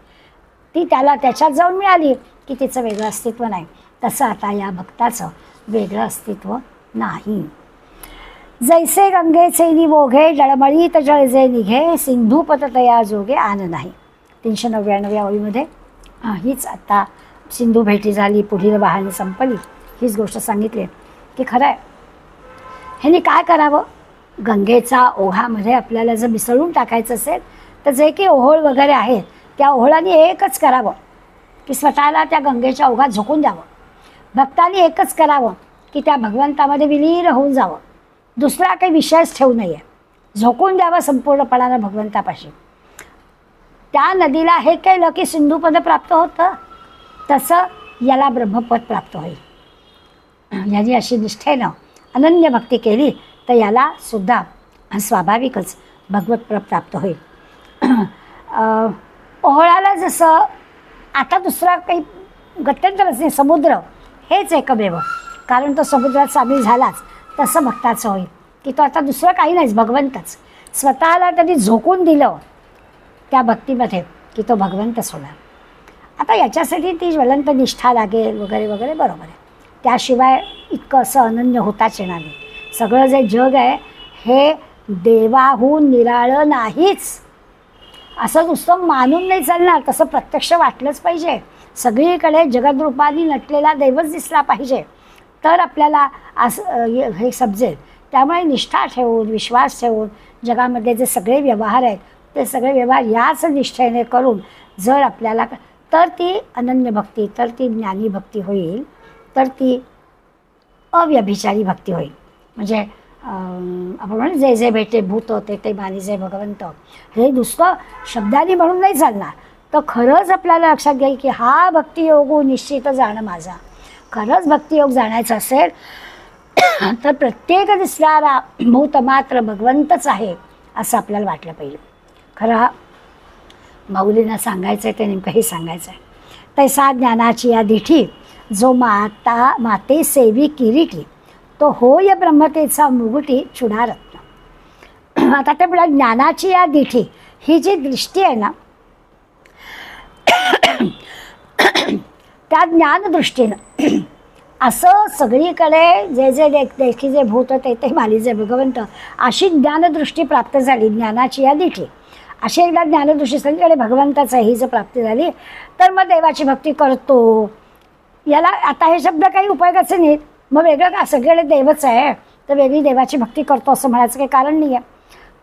A: ती त्याला त्याच्यात जाऊन मिळाली की तिचं वेगळं अस्तित्व नाही. तसं आता या भक्ताचं वेगळं अस्तित्व नाही. जैसे गंगेचे निवोघे डळमळीत जळजे निघे सिंधूपत तया जोगे आन नाही. 399व्या ओळीमध्ये हीच आता सिंधू भेटी झाली पुढील वाहणी संपली हीच गोष्ट सांगितली की खरं आहे. ह्याने काय करावं, गंगेचा ओघामध्ये आपल्याला जर मिसळून टाकायचं असेल तर जे की ओहोळ वगैरे आहेत त्या ओहोळाने एकच करावं की स्वतःला त्या गंगेच्या ओघात झोकून द्यावं. भक्तांनी एकच करावं की त्या भगवंतामध्ये विलीन होऊन जावं. दुसरा काही विषयच ठेवू नये, झोकून द्यावं संपूर्णपणानं भगवंतापाशी. त्या नदीला हे केलं की सिंधुपद प्राप्त होतं, तसं याला ब्रह्मपद प्राप्त होईल. याने अशी निष्ठेनं अनन्य भक्ती केली तर याला सुद्धा स्वाभाविकच भगवत प्राप्त होईल. ओहळाला जसं आता दुसरा काही गत्यंतरच नाही, समुद्र हेच एकमेव, कारण तो समुद्रात सामील झालाच. तसं भक्ताचं होईल की तो आता दुसरं काही नाहीच, भगवंतच. स्वतःला त्यांनी झोकून दिलं त्या भक्तीमध्ये की तो भगवंतच होणार. आता याच्यासाठी ती ज्वलंत निष्ठा लागेल वगैरे वगैरे, बरोबर आहे. त्याशिवाय इतकं असं अनन्य होताच येणार नाही. सगळं जे जग आहे हे देवाहून निराळं नाहीच असं नुसतं मानून नाही चालणार. तसं प्रत्यक्ष वाटलंच पाहिजे. सगळीकडे जगदरूपाने नटलेला देवच दिसला पाहिजे तर आपल्याला असं हे समजेल. त्यामुळे निष्ठा ठेवून विश्वास ठेवून जगामध्ये जे सगळे व्यवहार आहेत ते सगळे व्यवहार याच निष्ठेने करून जर आपल्याला तर ती अनन्य भक्ती, तर ती ज्ञानी भक्ती होईल, तर ती अव्यभिचारी भक्ती होईल. म्हणजे आपण म्हणून जे जे भेटे भूत ते ते मानिजे भगवंत, हे नुसतं शब्दांनी म्हणून नाही चालणार. तर खरंच आपल्याला लक्षात घ्यायला की हा भक्तियोग निश्चित जाणं माझा. खरंच भक्तियोग जाणायचा असेल तर प्रत्येक दिसणारा भूत मात्र भगवंतच आहे असं आपल्याला वाटलं पाहिजे. खरं हा माऊलींना सांगायचं आहे ते नेमकं हे सांगायचं आहे. तैसा ज्ञानाची या दिठी जो माते सेवी किरीटी, तो होय ब्रह्मतेचा मुगुटी चुडारत्न. आता ते म्हणा ज्ञानाची या दिठी, ही जी दृष्टी आहे ना त्या ज्ञानदृष्टीनं असं सगळीकडे जे जे देखी जे भूत ते ते मालिजे भगवंत, अशी ज्ञानदृष्टी प्राप्त झाली. ज्ञानाची या दिठी अशी एकदा ज्ञानदृष्टी सगळीकडे भगवंताचं ही जर प्राप्ती झाली तर मग देवाची भक्ती करतो. याला आता हे शब्द काही उपयोगाचे नाहीत. मग वेगळं का, सगळीकडे देवच आहे तर वेगळी देवाची भक्ती करतो असं म्हणायचं काही कारण नाही आहे.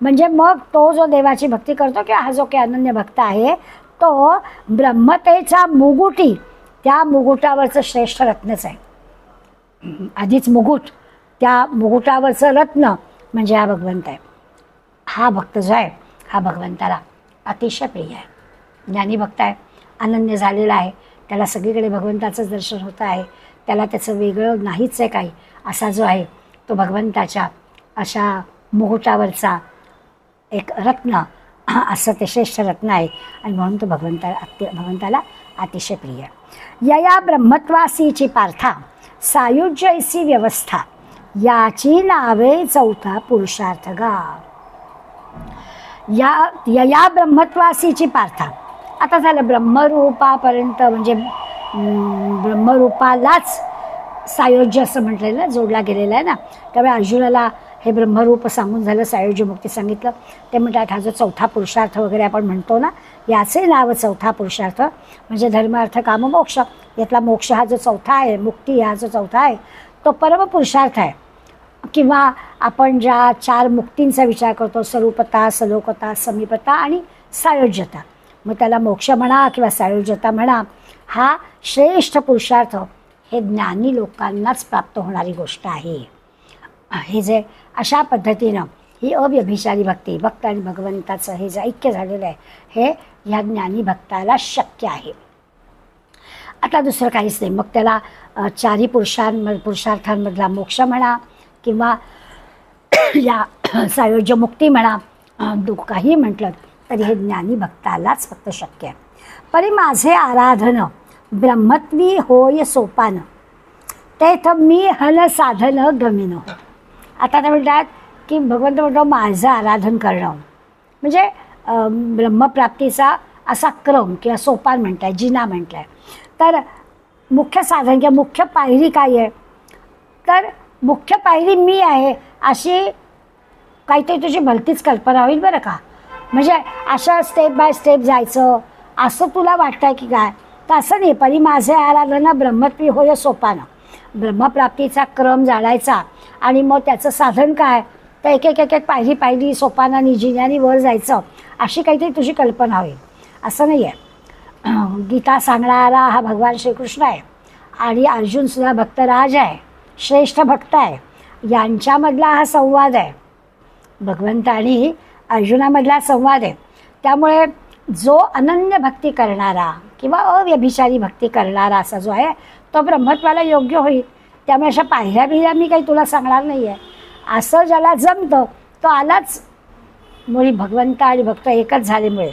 A: म्हणजे मग तो जो देवाची भक्ती करतो किंवा हा जो काही अनन्य भक्त आहे तो ब्रह्मतेचा मुगुटी, त्या मुगुटावरचं श्रेष्ठ रत्नच आहे. आधीच मुगुट, त्या मुगुटावरचं रत्न म्हणजे हा भगवंत आहे. हा भक्त जो आहे हा भगवंताला अतिशय प्रिय आहे. ज्ञानी भक्त आहे, अनन्य झालेला आहे, त्याला सगळीकडे भगवंताचं दर्शन होतं आहे, त्याला त्याचं वेगळं नाहीच आहे काही, असा जो आहे तो भगवंताच्या अशा मुकुटावरचा एक रत्न, असं ते श्रेष्ठ रत्न आहे आणि म्हणून तो भगवंताला अतिशय प्रिय आहे. या ब्रह्मत्वासीची पार्था सायुज्यैसी व्यवस्था, याची नावे चौथा पुरुषार्थ गाव. या ब्रह्मत्वासीची पार्था, आता झालं ब्रह्मरूपापर्यंत, म्हणजे ब्रह्मरूपालाच सायोज्य असं म्हटलेलं जोडला गेलेला आहे ना. त्यामुळे अर्जुनाला हे ब्रह्मरूप सांगून झालं, सायोज्य मुक्ती सांगितलं. ते म्हणतात हा जो चौथा पुरुषार्थ वगैरे आपण म्हणतो ना, याचे नाव चौथा पुरुषार्थ, म्हणजे धर्म अर्थ काम मोक्ष. यातला मोक्ष हा जो चौथा आहे, मुक्ती हा जो चौथा आहे तो परम पुरुषार्थ आहे. किंवा आपण ज्या 4 मुक्तींचा विचार करतो, स्वरूपता, सलोकता, समीपता आणि सायोज्यता, मग त्याला मोक्ष म्हणा किंवा सायोज्यता म्हणा, हा श्रेष्ठ पुरुषार्थ हे ज्ञानी लोकांनाच प्राप्त होणारी गोष्ट आहे. हे जे अशा पद्धतीनं ही अव्यभिचारी भक्ती, भक्त आणि भगवंताचं हे जे ऐक्य झालेलं आहे हे ह्या ज्ञानी भक्ताला शक्य आहे. आता दुसरं काहीच नाही. मग त्याला 4 पुरुषार्थांमधला मोक्ष म्हणा किंवा या सायोज्य मुक्ती म्हणा, काही म्हटलं तरी हे ज्ञानी भक्तालाच फक्त शक्य आहे. परी माझे आराधन ब्रह्मत्वी होय सोपान, तेथ मी हल साधन गमिन. आता ते म्हणतात की भगवंत म्हणतो माझं आराधन करणं म्हणजे ब्रह्मप्राप्तीचा असा क्रम किंवा सोपान म्हणत आहे, जिना म्हटलं आहे. तर मुख्य साधन किंवा मुख्य पायरी काय आहे, तर मुख्य पायरी मी आहे अशी काहीतरी तुझी भलतीच कल्पना होईल बरं का. म्हणजे अशा स्टेप बाय स्टेप जायचं असं तुला वाटतं आहे की काय, तर असं नाही. परी माझे आराधना ब्रह्मत्वी होय सोपानं, ब्रह्मप्राप्तीचा क्रम जाणायचा आणि मग त्याचं साधन काय, तर एक एक पायरी सोपानानी जिन्यानी वर जायचं अशी काहीतरी तुझी कल्पना होईल, असं नाही आहे. गीता सांगणारा हा भगवान श्रीकृष्ण आहे आणि अर्जुनसुद्धा भक्तराज आहे, श्रेष्ठ भक्त आहे. यांच्यामधला हा संवाद आहे, भगवंत आणि अर्जुनामधला संवाद आहे. त्यामुळे जो अनन्य भक्ती करणारा किंवा अव्यभिचारी भक्ती करणारा असा जो आहे तो ब्रह्मत्वाला योग्य होईल. त्यामुळे अशा पायऱ्या मी काही तुला सांगणार नाही आहे. असं ज्याला जमतं तो आलाच मुळी भगवंत आणि भक्त एकच झाल्यामुळे.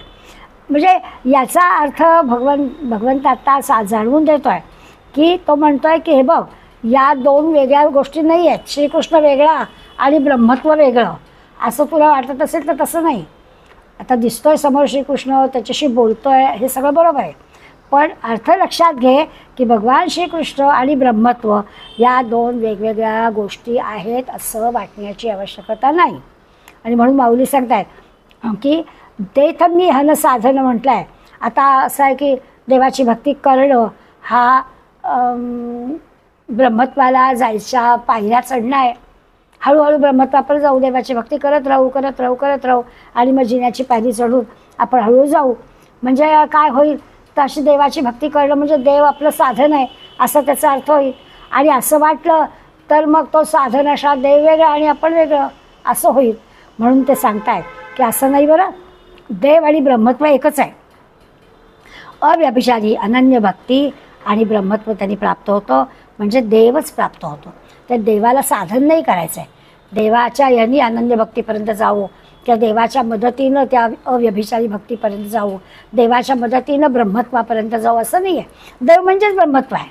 A: म्हणजे याचा अर्थ भगवंत आता जाणवून देतो आहे की तो म्हणतो आहे की हे बघ, या 2 वेगळ्या गोष्टी नाही आहेत. श्रीकृष्ण वेगळा आणि ब्रह्मत्व वेगळं असं तुला वाटत असेल तर तसं नाही. आता दिसतोय समोर श्रीकृष्ण, त्याच्याशी बोलतोय, हे सगळं बरोबर आहे. पण अर्थ लक्षात घे की भगवान श्रीकृष्ण आणि ब्रह्मत्व या 2 वेगवेगळ्या गोष्टी आहेत असं वाटण्याची आवश्यकता नाही. आणि म्हणून माऊली सांगतायत की ते तर मी हन साधन म्हटलं आहे. आता असं आहे की देवाची भक्ती करणं हा ब्रह्मत्वाला जायच्या पायऱ्या चढणं आहे. हळूहळू ब्रह्मत्वापर जाऊ, देवाची भक्ती करत राहू आणि मग जिन्याची पायरी चढून आपण हळूहळू जाऊ. म्हणजे काय होईल तर अशी देवाची भक्ती करणं म्हणजे देव आपलं साधन आहे असं त्याचा अर्थ होईल. आणि असं वाटलं तर मग तो साधन असा देव वेगळा आणि आपण वेगळं असं होईल. म्हणून ते सांगतायत की असं नाही बरं, देव आणि ब्रह्मत्व एकच आहे. अव्यभिचारी अनन्य भक्ती आणि ब्रह्मत्व त्यांनी प्राप्त होतं म्हणजे देवच प्राप्त होतो. तर देवाला साधन नाही करायचं आहे, देवाच्या यांनी अनन्य भक्तीपर्यंत जावं किंवा देवाच्या मदतीनं त्या अव्यभिचारी भक्तीपर्यंत जाऊ, देवाच्या मदतीनं ब्रह्मत्वापर्यंत जाऊ असं नाही आहे. देव म्हणजेच ब्रह्मत्व आहे.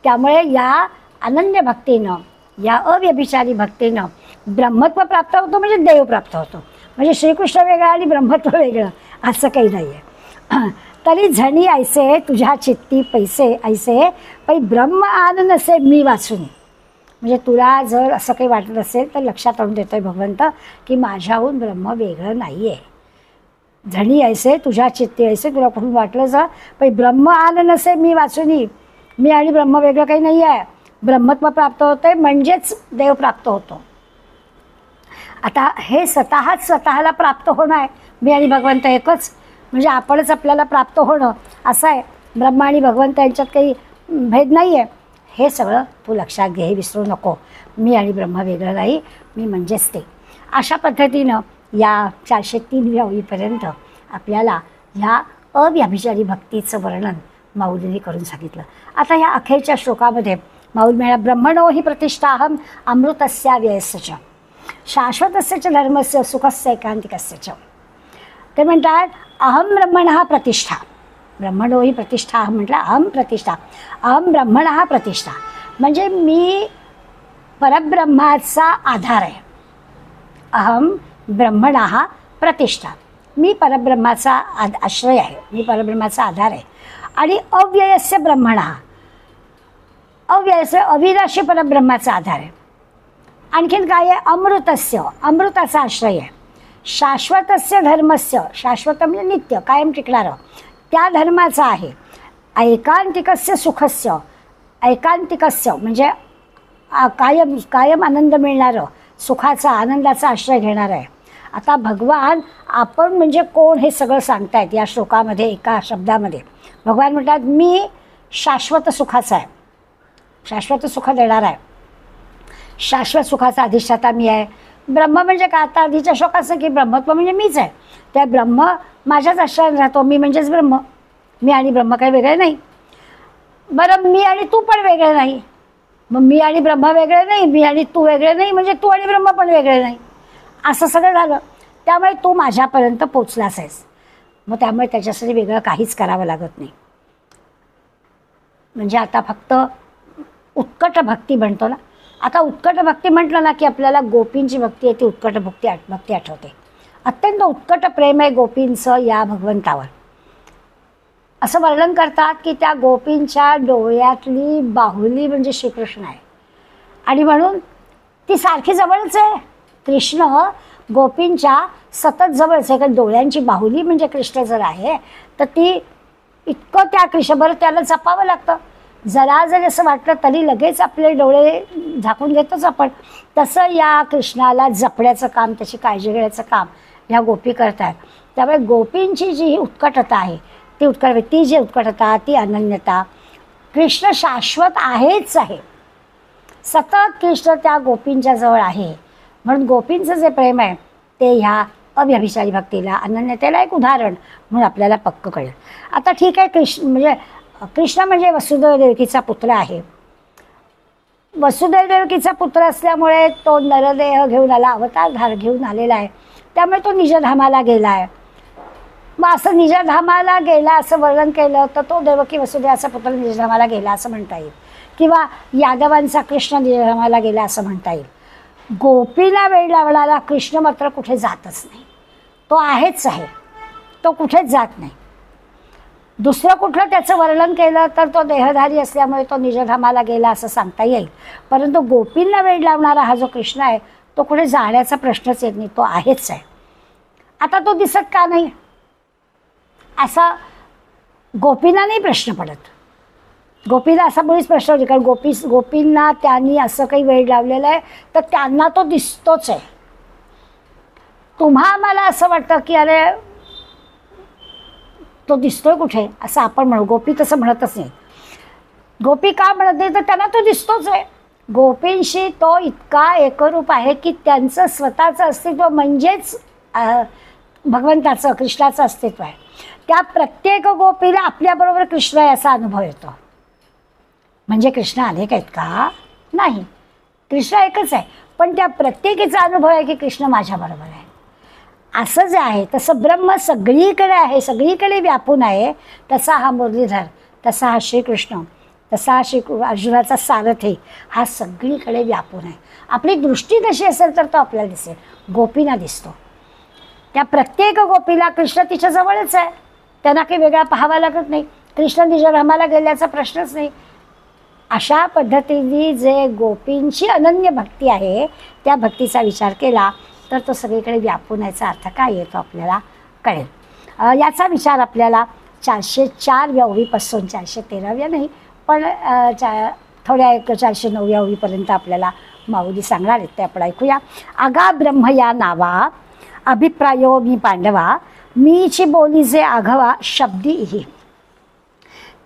A: त्यामुळे या अनन्य भक्तीनं, या अव्यभिचारी भक्तीनं ब्रह्मत्व प्राप्त होतो म्हणजे देव प्राप्त होतो. म्हणजे श्रीकृष्ण वेगळं आणि ब्रह्मत्व वेगळं असं काही नाही आहे. तरी झणी ऐसे तुझ्या चित्ती पैसे ऐसे पै ब्रह्म आन नसे मी वाचून. म्हणजे तुला जर असं काही वाटत असेल तर लक्षात आणून देतोय भगवंत की माझ्याहून ब्रह्म वेगळं नाही आहे. झणी ऐसे तुझ्या चित्ती ऐसे, तुला कुठून वाटलं जर पै ब्रह्म आन नसे मी वाचूनी, मी आणि ब्रह्म वेगळं काही नाही आहे. ब्रह्मत्व प्राप्त होते म्हणजेच देव प्राप्त होतो. आता हे स्वतःला प्राप्त होणं आहे. मी आणि भगवंत एकच म्हणजे आपणच आपल्याला प्राप्त होणं असं आहे. ब्रह्म आणि भगवंत यांच्यात काही भेद नाही आहे. हे सगळं तू लक्षात घे, विसरू नको. मी आणि ब्रह्म वेगळं नाही, मी म्हणजेच ते. अशा पद्धतीनं या 403व्या ओळीपर्यंत आपल्याला ह्या अव्यभिचारी भक्तीचं वर्णन माऊलींनी करून सांगितलं. आता ह्या अखेरच्या श्लोकामध्ये माऊली म्हणा ब्रह्मणो हि प्रतिष्ठाहम अमृतस्य व्ययस्य च शाश्वतस्य च धर्मस्य सुखस्य एकांतिकस्य च. ते म्हणतात अहम ब्रह्मणः प्रतिष्ठा. ब्रह्मणो ही प्रतिष्ठा म्हटलं, अहम प्रतिष्ठा, अहम ब्रह्मणः प्रतिष्ठा म्हणजे मी परब्रह्माचा आधार आहे. अहम ब्रह्मणः प्रतिष्ठा, मी परब्रह्माचा आश्रय आहे, मी परब्रह्माचा आधार आहे. आणि अव्ययस्य ब्रह्मणः, अव्ययस्य अविनाशी परब्रह्माचा आधार आहे. आणखीन काय आहे, अमृतस्य, अमृताचा आश्रय आहे. शाश्वतस्य धर्मस्य, शाश्वत म्हणजे नित्य कायम टिकणारं त्या धर्माचा आहे. ऐकांतिकस्य सुखस्य, ऐकांतिकस्य म्हणजे कायम कायम आनंद मिळणारं सुखाचा आनंदाचा आश्रय घेणार आहे. आता भगवान आपण म्हणजे कोण हे सगळं सांगतायत या श्लोकामध्ये. एका शब्दामध्ये भगवान म्हणतात मी शाश्वत सुखाचा आहे, शाश्वत सुख देणार आहे, शाश्वत सुखाचा अधिष्ठाता मी आहे. ब्रह्म म्हणजे का, आता आधीच्या श्लोकाचं की ब्रह्मत्व म्हणजे मीच आहे. त्या ब्रह्म माझ्याच आश्रयात राहतो, मी म्हणजेच ब्रह्म. मी आणि ब्रह्म काही वेगळे नाही. बरं मी आणि तू पण वेगळे नाही, मग मी आणि ब्रह्म वेगळे नाही, मी आणि तू वेगळे नाही म्हणजे तू आणि ब्रह्म पण वेगळे नाही असं सगळं झालं. त्यामुळे तू माझ्यापर्यंत पोचलास आहेस. मग त्यामुळे त्याच्यासाठी वेगळं काहीच करावं लागत नाही. म्हणजे आता फक्त उत्कट भक्ती म्हणतो ना, आता उत्कट भक्ती म्हटलं ना की आपल्याला गोपींची भक्ती आहे ती उत्कट भक्ती आठवते. अत्यंत उत्कट प्रेम आहे गोपींचं या भगवंतावर. असं वर्णन करतात की त्या गोपींच्या डोळ्यातली बाहुली म्हणजे श्रीकृष्ण आहे आणि म्हणून ती सारखी जवळच आहे. कृष्ण गोपींच्या सतत जवळच आहे, कारण डोळ्यांची बाहुली म्हणजे कृष्ण जर आहे तर ती इतकं त्या कृष्णभर त्याला जपावं लागतं. जरा जरी असं वाटलं तरी लगेच आपले डोळे झाकून घेतोच आपण. तसं या कृष्णाला जपण्याचं काम, त्याची काळजी घेण्याचं काम ह्या गोपी करतात. त्यामुळे गोपींची जी उत्कटता आहे ती ती जी उत्कटता, ती अनन्यता, कृष्ण शाश्वत आहेच आहे. सतत कृष्ण त्या गोपींच्या जवळ आहे. म्हणून गोपींचं जे प्रेम आहे ते ह्या अव्यभिचारी भक्तीला, अनन्यतेला एक उदाहरण म्हणून आपल्याला पक्क कळेल. आता ठीक आहे, कृष्ण म्हणजे वसुदेव देवकीचा पुत्र आहे. वसुदेव देवकीचा पुत्र असल्यामुळे तो नरदेह घेऊन आला, अवतार घेऊन आलेला आहे. त्यामुळे तो निजधामाला गेला आहे. मग असं निजधामाला गेला असं वर्णन केलं तर तो देवकी वसुदेवाचा पुत्र निजधामाला गेला असं म्हणता येईल, किंवा यादवांचा कृष्ण निजधामाला गेला असं म्हणता येईल. गोपीला वेळ लावणारा कृष्ण मात्र कुठे जातच नाही. तो आहेच आहे, तो कुठेच जात नाही. दुसरं कुठलं त्याचं वर्णन केलं तर तो देहधारी असल्यामुळे तो निजधामाला गेला असं सांगता येईल. परंतु गोपींना वेळ लावणारा हा जो कृष्ण आहे तो कुठे जाण्याचा प्रश्नच येत नाही, तो आहेच आहे. आता तो दिसत का नाही असा गोपींना नाही प्रश्न पडत. गोपीला असा मुळीच प्रश्न होतो, कारण गोपींना त्यांनी असं काही वेळ लावलेला आहे तर त्यांना तो दिसतोच आहे. तुम्हा मला असं वाटतं की अरे तो दिसतोय कुठे असं आपण म्हणू. गोपी तसं म्हणतच नाही. गोपी का म्हणत नाही तर त्यांना तो दिसतोच आहे. गोपींशी तो इतका एकरूप आहे की त्यांचं स्वतःचं अस्तित्व म्हणजेच भगवंताचं, कृष्णाचं अस्तित्व आहे. त्या प्रत्येक गोपीला आपल्याबरोबर कृष्ण आहे असा अनुभव येतो. म्हणजे कृष्ण अनेक आहेत का? नाही, कृष्ण एकच आहे. पण त्या प्रत्येकीचा अनुभव आहे की कृष्ण माझ्याबरोबर आहे. असं जे आहे तसं ब्रह्म सगळीकडे आहे, सगळीकडे व्यापून आहे. तसा हा मुरलीधर, तसा हा श्रीकृष्ण, तसा हा अर्जुनाचा सारथी हा सगळीकडे व्यापून आहे. आपली दृष्टी कशी असेल तर तो आपल्याला दिसेल. गोपींना दिसतो. त्या प्रत्येक गोपीला कृष्ण तिच्या जवळच आहे. त्यांना काही वेगळा पाहावा लागत नाही. कृष्ण तिच्या रमाला गेल्याचा प्रश्नच नाही. अशा पद्धतीने जे गोपींची अनन्य भक्ती आहे त्या भक्तीचा विचार केला तर तो सगळीकडे व्यापून याचा अर्थ काय येतो आपल्याला कळेल. याचा विचार आपल्याला 404व्या ओळीपासून 413व्या नाही पण थोड्या 409व्या ओळीपर्यंत आपल्याला माऊली सांगणार आहेत ते आपण ऐकूया. आगा ब्रह्म या नावा अभिप्रायो मी पांडवा मीची बोली जे आघवा शब्दी ही.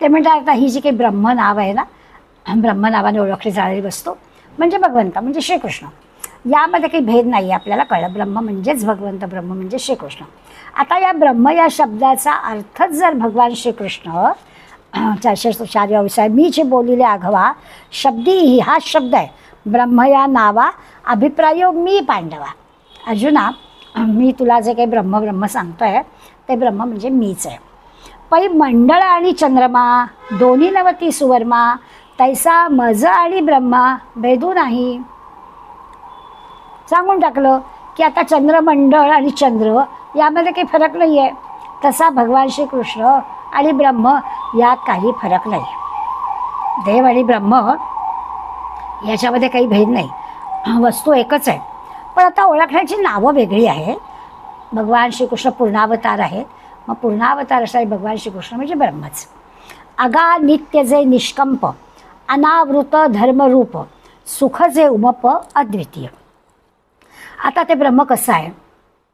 A: ते म्हणतात आता ही जी काही ब्रह्म नाव आहे ना, ब्रह्म नावाने ओळखली जाणारी वस्तू म्हणजे भगवंत म्हणजे श्रीकृष्ण. यामध्ये काही भेद नाही आपल्याला कळलं. ब्रह्म म्हणजेच भगवंत, ब्रह्म म्हणजे श्रीकृष्ण. आता या ब्रह्म या शब्दाचा अर्थच जर भगवान श्रीकृष्ण 404व्या विषय मी जे बोलिले आघवा शब्दी ही हा शब्द आहे. ब्रह्म या नावा अभिप्रायो मी पांडवा. अर्जुना, मी तुला जे काही ब्रह्म ब्रह्म सांगतोय ते ब्रह्म म्हणजे मीच आहे. पै मंडळ आणि चंद्रमा दोन्ही नवती सुवर्मा तैसा मज आणि ब्रह्मा भेदू नाही. सांगून टाकलं की आता चंद्रमंडळ आणि चंद्र यामध्ये काही फरक नाही आहे. तसा भगवान श्रीकृष्ण आणि ब्रह्म यात काही फरक नाही. देव आणि ब्रह्म याच्यामध्ये काही भेद नाही, वस्तू एकच आहे. पण आता ओळखण्याची नावं वेगळी आहेत. भगवान श्रीकृष्ण पूर्णावतार आहेत. मग पूर्णावतार असणारे भगवान श्रीकृष्ण म्हणजे ब्रह्मच. अगा नित्य जे निष्कंप अनावृत धर्मरूप सुख जे उमप अद्वितीय. आता ते ब्रह्म कसं आहे?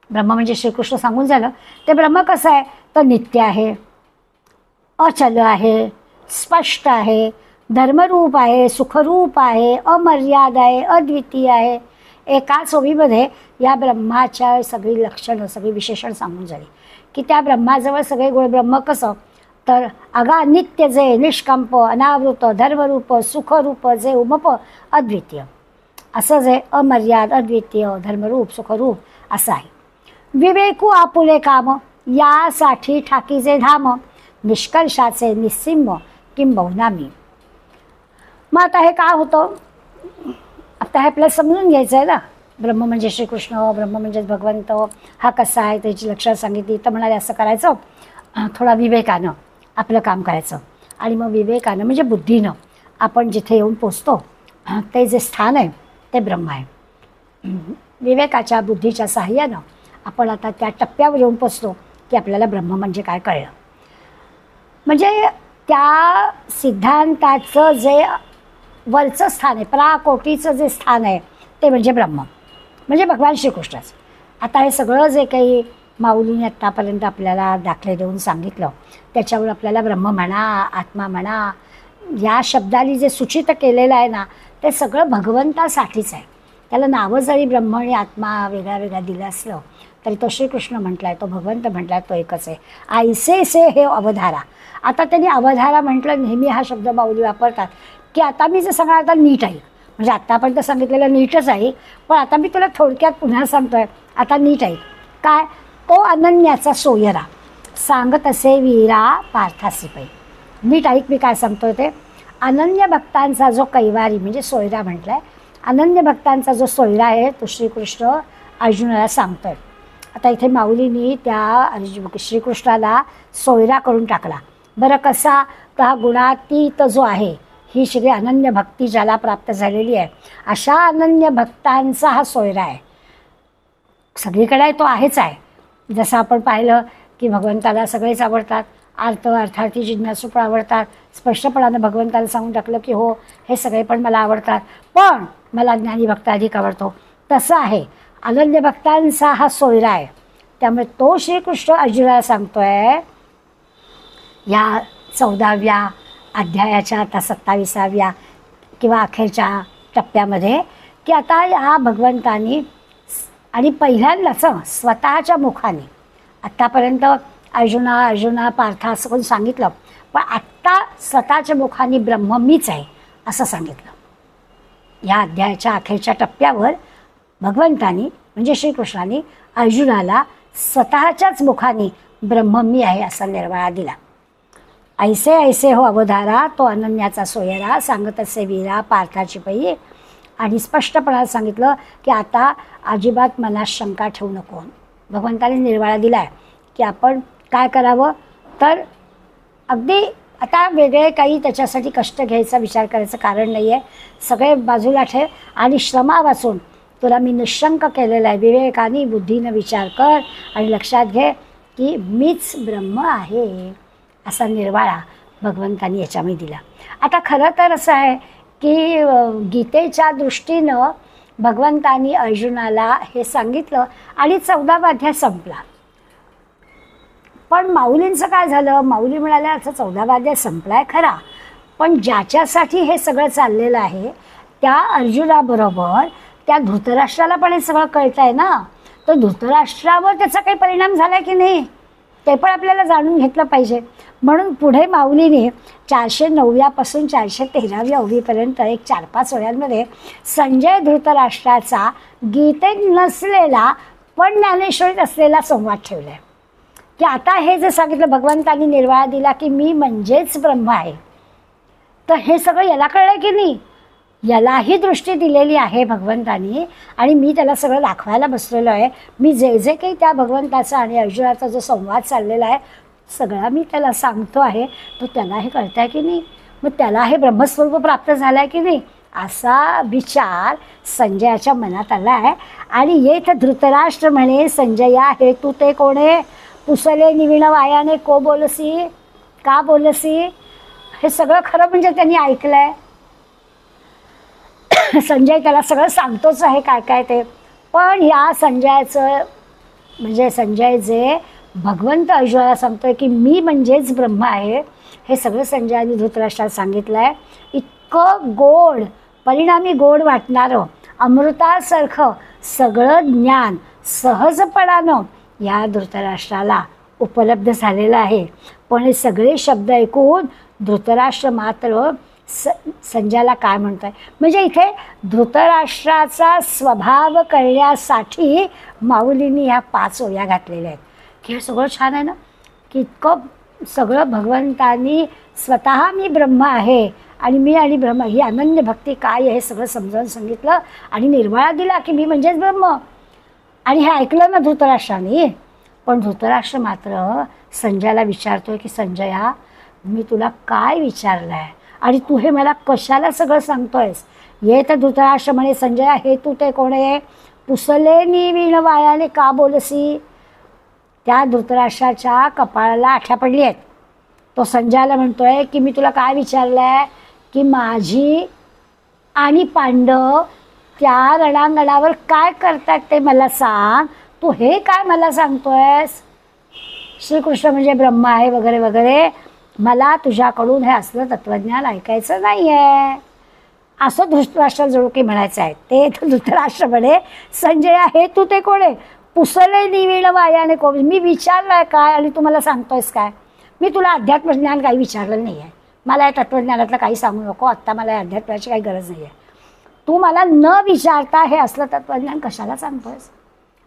A: ब्रह्म म्हणजे श्रीकृष्ण सांगून झालं. ते ब्रह्म कसं आहे तर नित्य आहे, अचल आहे, स्पष्ट आहे, धर्मरूप आहे, सुखरूप आहे, अमर्याद आहे, अद्वितीय आहे. एकाच ओळीमध्ये या ब्रह्माच्या सगळी लक्षणं, सगळी विशेषण सांगून झाली की त्या ब्रह्माजवळ सगळे गुण. ब्रह्म कसं तर अगा नित्य जे निष्कंप अनावृत धर्मरूप सुखरूप जे उमप अद्वितीय. असं जे अमर्याद अद्वितीय धर्मरूप सुखरूप असं आहे. विवेकू आपुले काम यासाठी ठाकीचे धाम निष्कर्षाचे निस्सिम किंबहुना मी. मग आता हे का होतं? आता हे आपल्याला समजून घ्यायचं आहे ना. ब्रह्म म्हणजे श्रीकृष्ण, ब्रह्म म्हणजेच भगवंत हा कसा आहे त्याची लक्षणं सांगितली. तर म्हणाले असं करायचं, थोडा विवेकानं आपलं काम करायचं. आणि मग विवेकानं म्हणजे बुद्धीनं आपण जिथे येऊन पोचतो ते जे स्थान आहे ते ब्रह्म आहे. विवेकाच्या बुद्धीच्या साहाय्यानं आपण आता त्या टप्प्यावर येऊन पोचतो की आपल्याला ब्रह्म म्हणजे काय कळलं. म्हणजे त्या सिद्धांताचं जे वरचं स्थान आहे, पराकोटीचं जे स्थान आहे ते म्हणजे ब्रह्म म्हणजे भगवान श्रीकृष्णच. आता हे सगळं जे काही माऊलीने आत्तापर्यंत आपल्याला दाखले देऊन सांगितलं त्याच्यावर आपल्याला ब्रह्म म्हणा, आत्मा म्हणा, या शब्दाने जे सूचित केलेलं आहे ना ते सगळं भगवंतासाठीच आहे. त्याला नावं जरी ब्रह्म आणि आत्मा वेगळा वेगळा दिलं असलं तरी तो श्रीकृष्ण म्हटला आहे, तो भगवंत म्हटला आहे, तो एकच आहे. ऐसे से हे अवधारा. आता त्यांनी अवधारा म्हटलं. नेहमी हा शब्द माऊली वापरतात की आता मी जे सांगणार आता नीट आहे. म्हणजे आत्तापर्यंत सांगितलेलं नीटच आहे पण आता मी तुला थोडक्यात पुन्हा सांगतोय आता नीट आहे. काय? तो अनन्याचा सोयरा सांगत असे वीरा पार्थासी पै. नीट ऐक मी काय सांगतोय ते. अनन्य भक्तांचा जो कैवारी म्हणजे सोयरा म्हटलाय, अनन्य भक्तांचा जो सोयरा आहे तो श्रीकृष्ण अर्जुनाला सांगतोय. आता इथे माऊलींनी त्या श्रीकृष्णाला सोयरा करून टाकला. बरं कसा? तर हा गुणातीत जो आहे, ही सगळी अनन्य भक्ती ज्याला प्राप्त झालेली आहे अशा अनन्य भक्तांचा हा सोयरा आहे. सगळीकडे आहे तो आहेच आहे. जसं आपण पाहिलं की भगवंताला सगळेच आवडतात, अर्थार्थी जिज्ञासू पण आवडतात. स्पष्टपणानं भगवंताला सांगून टाकलं की हो हे सगळे पण मला आवडतात पण मला ज्ञानी भक्त अधिक आवडतो. तसं आहे अनन्य भक्तांचा हा सोयरा आहे. त्यामुळे तो श्रीकृष्ण अर्जुनाला सांगतोय या 14व्या अध्यायाच्या आता 27व्या किंवा अखेरच्या टप्प्यामध्ये, की आता या भगवंतानी आणि पहिल्यांदाच स्वतःच्या मुखाने, आत्तापर्यंत अर्जुना पार्था असं कोण सांगितलं, पण आत्ता स्वतःच्या मुखाने ब्रह्म मीच आहे असं सांगितलं. या अध्यायाच्या अखेरच्या टप्प्यावर भगवंतानी म्हणजे श्रीकृष्णाने अर्जुनाला स्वतःच्याच मुखाने ब्रह्म मी आहे असा निर्वाळा दिला. ऐसे ऐसे हो अवधारा तो अनन्याचा सोयरा, सांगत असे वीरा पार्थाची पै. आणि स्पष्टपणाने सांगितलं की आता अजिबात मनात शंका ठेवू नको. भगवंताने निर्वाळा दिला आहे की आपण काय करावं, तर अगदी आता वेगळे काही त्याच्यासाठी कष्ट घ्यायचा विचार करायचं कारण नाही आहे. सगळे बाजूला ठेव आणि श्रमा वाचून तुला मी निशंक केलेलं आहे. विवेकाने बुद्धीनं विचार कर आणि लक्षात घे की मीच ब्रह्म आहे असा निर्वाळा भगवंतानी याच्यामध्ये दिला. आता खरं तर असं आहे की गीतेच्या दृष्टीनं भगवंतानी अर्जुनाला हे सांगितलं आणि 14वा अध्याय संपला. पण माऊलींचं काय झालं, माऊली म्हणाल्या असं 14वा अध्याय संपलाय खरा, पण ज्याच्यासाठी हे सगळं चाललेलं आहे त्या अर्जुनाबरोबर त्या धृतराष्ट्राला पण हे सगळं कळतं आहे ना, तर धृतराष्ट्रावर त्याचा काही परिणाम झाला की नाही ते पण आपल्याला जाणून घेतलं पाहिजे. म्हणून पुढे माऊलीने 409व्यापासून 413व्या ओवीपर्यंत एक 4-5 ओळ्यांमध्ये संजय धृतराष्ट्राचा गीतेत नसलेला पण ज्ञानेश्वरीत असलेला संवाद ठेवला आहे. की आता हे जे सांगितलं भगवंतानी निर्वाळा दिला की मी म्हणजेच ब्रह्म आहे, तर हे सगळं याला कळलं की नाही, यालाही दृष्टी दिलेली आहे भगवंतानी आणि मी त्याला सगळं दाखवायला बसलेलो आहे. मी जे जे काही त्या भगवंताचा आणि अर्जुनाचा जो संवाद चाललेला आहे सगळा मी त्याला सांगतो आहे, तो त्याला हे कळतं आहे की नाही, मग त्याला हे ब्रह्मस्वरूप प्राप्त झालं आहे की नाही असा विचार संजयाच्या मनात आला आहे. आणि येथ धृतराष्ट्र म्हणे संजया हे तू ते कोणे, पुसले निविण वायाने को बोलसी, का बोलसी. हे सगळं खरं म्हणजे त्यांनी ऐकलं आहे. संजय त्याला सगळं सांगतोच आहे काय काय ते, पण या संजयाचं म्हणजे संजय जे भगवंत अर्जुनाला सांगतोय की मी म्हणजेच ब्रह्म आहे, हे सगळं संजयाने धृतराष्ट्राला सांगितलं आहे. इतकं गोड, परिणामी गोड वाटणारं अमृतासारखं सगळं ज्ञान सहजपणानं या धृतराष्ट्राला उपलब्ध झालेलं आहे. पण हे सगळे शब्द ऐकून धृतराष्ट्र मात्र संजयाला काय म्हणतोय, म्हणजे इथे धृतराष्ट्राचा स्वभाव कळण्यासाठी माऊलींनी ह्या 5 ओव्या घातलेल्या आहेत. की हे सगळं छान आहे ना, की इतकं सगळं भगवंतानी स्वतः मी ब्रह्म आहे आणि मी आणि ब्रह्म ही अनन्य भक्ती काय आहे हे सगळं समजावून सांगितलं आणि निर्वाळा दिला की मी म्हणजेच ब्रह्म. आणि हे ऐकलं ना धृतराष्ट्राने, पण धृतराष्ट्र मात्र संजयाला विचारतोय की संजया मी तुला काय विचारलं आहे आणि तू हे मला कशाला सगळं सांगतोयस. ये तर धृतराष्ट्र म्हणे संजया हे तू ते कोणे, पुसले निविण वायाने का बोलसी. त्या धृतराष्ट्राच्या कपाळाला आठ्या पडली आहेत. तो संजयाला म्हणतोय की मी तुला काय विचारलं आहे की माझी आणि पांडव त्या रणांगणावर काय करतात ते मला सांग, तू हे काय मला सांगतोयस. श्रीकृष्ण म्हणजे ब्रह्म आहे वगैरे वगैरे, मला तुझ्याकडून हे असलं तत्त्वज्ञान ऐकायचं नाही आहे असं धृतराष्ट्राला जणू काही म्हणायचं आहे. ते धृतराष्ट्र म्हणे संजया हे तू ते कोण आहे, पुसले निविण वायाने को. मी विचारलंय काय आणि तू मला सांगतोयस काय. मी तुला अध्यात्मज्ञान काही विचारलं नाही आहे, मला या तत्त्वज्ञानातलं काही सांगू नको, आत्ता मला या अध्यात्माची काही गरज नाही आहे. तू मला न विचारता हे असलं तत्त्वज्ञान कशाला सांगतोयस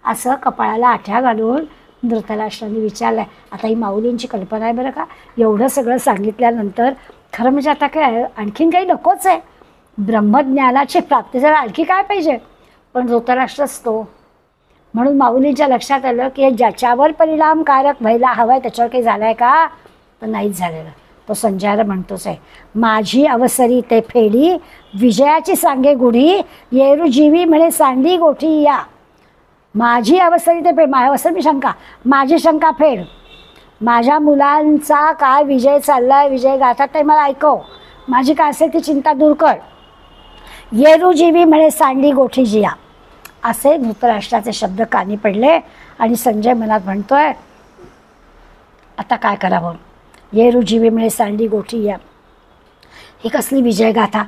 A: असं कपाळाला आठ्या घालून धृतराष्ट्राने विचारलं आहे. आता ही माऊलींची कल्पना आहे बरं का. एवढं सगळं सांगितल्यानंतर खरं म्हणजे आता काय आणखीन काही नकोच आहे. ब्रह्मज्ञानाची प्राप्ती जरा आणखी काय पाहिजे, पण धृतराष्ट्रच तो. म्हणून माऊलींच्या लक्षात आलं की ज्याच्यावर परिणामकारक व्हायला हवा आहे त्याच्यावर काही झालं आहे का, तर नाहीच झालेलं. तो संजयाला म्हणतोच आहे माझी अवसरी ते फेडी, विजयाची सांगे गुढी, येरू जीवी म्हणे सांडी गोठी या. माझी अवसरी ते फेड, माझ्या अवसर मी शंका, माझी शंका फेड. माझ्या मुलांचा काय विजय चाललाय, विजय गाथात ते मला ऐकव, माझी काय असेल ती चिंता दूर कर. येरू जीवी म्हणे सांडी गोठी जिया. असे धृतराष्ट्राचे शब्द कानी पडले आणि संजय मनात म्हणतोय आता काय करावं. ये रुजीवी मिळे सांडी गोठी या. ही कसली विजयगाथा.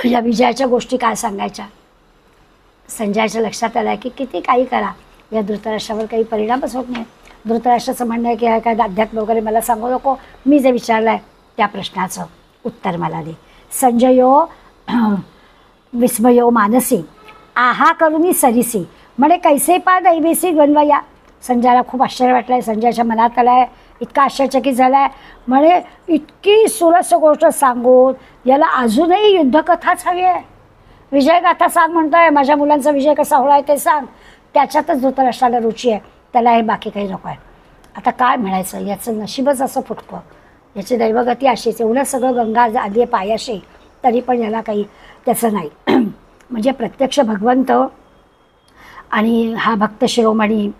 A: या विजयाच्या गोष्टी काय सांगायच्या. संजयाच्या लक्षात आलं की किती काही करा या धृतराष्ट्रावर काही परिणामच होत नाही. धृतराष्ट्राचं म्हणणं आहे की काय अध्यात्म वगैरे मला सांगू नको, मी जे विचारलं आहे त्या प्रश्नाचं उत्तर मला दे. संजयो विस्मयो मानसी आहा करुनी सरिसी म्हणे कैसे पा दैवेसी द्वंद्वया. संजयाला खूप आश्चर्य वाटलं आहे. संजयाच्या मनात आलं आहे, इतका आश्चर्यचकित झाला आहे. म्हणे इतकी सुरस गोष्ट सांगून याला अजूनही युद्धकथाच हवी आहे. विजयगाथा सांग म्हणतोय, माझ्या मुलांचा विजय कसा होला आहे ते सांग. त्याच्यातच धृतराष्ट्राला रुची आहे, त्याला हे बाकी काही नको आहे. आता काय म्हणायचं, याचं नशीबच असं फुटकं, याची दैवगती अशीच. एवढं सगळं गंगा आली आहे पायाशी तरी पण याला काही त्याचं नाही. म्हणजे प्रत्यक्ष भगवंत आणि हा भक्त शिरोमणी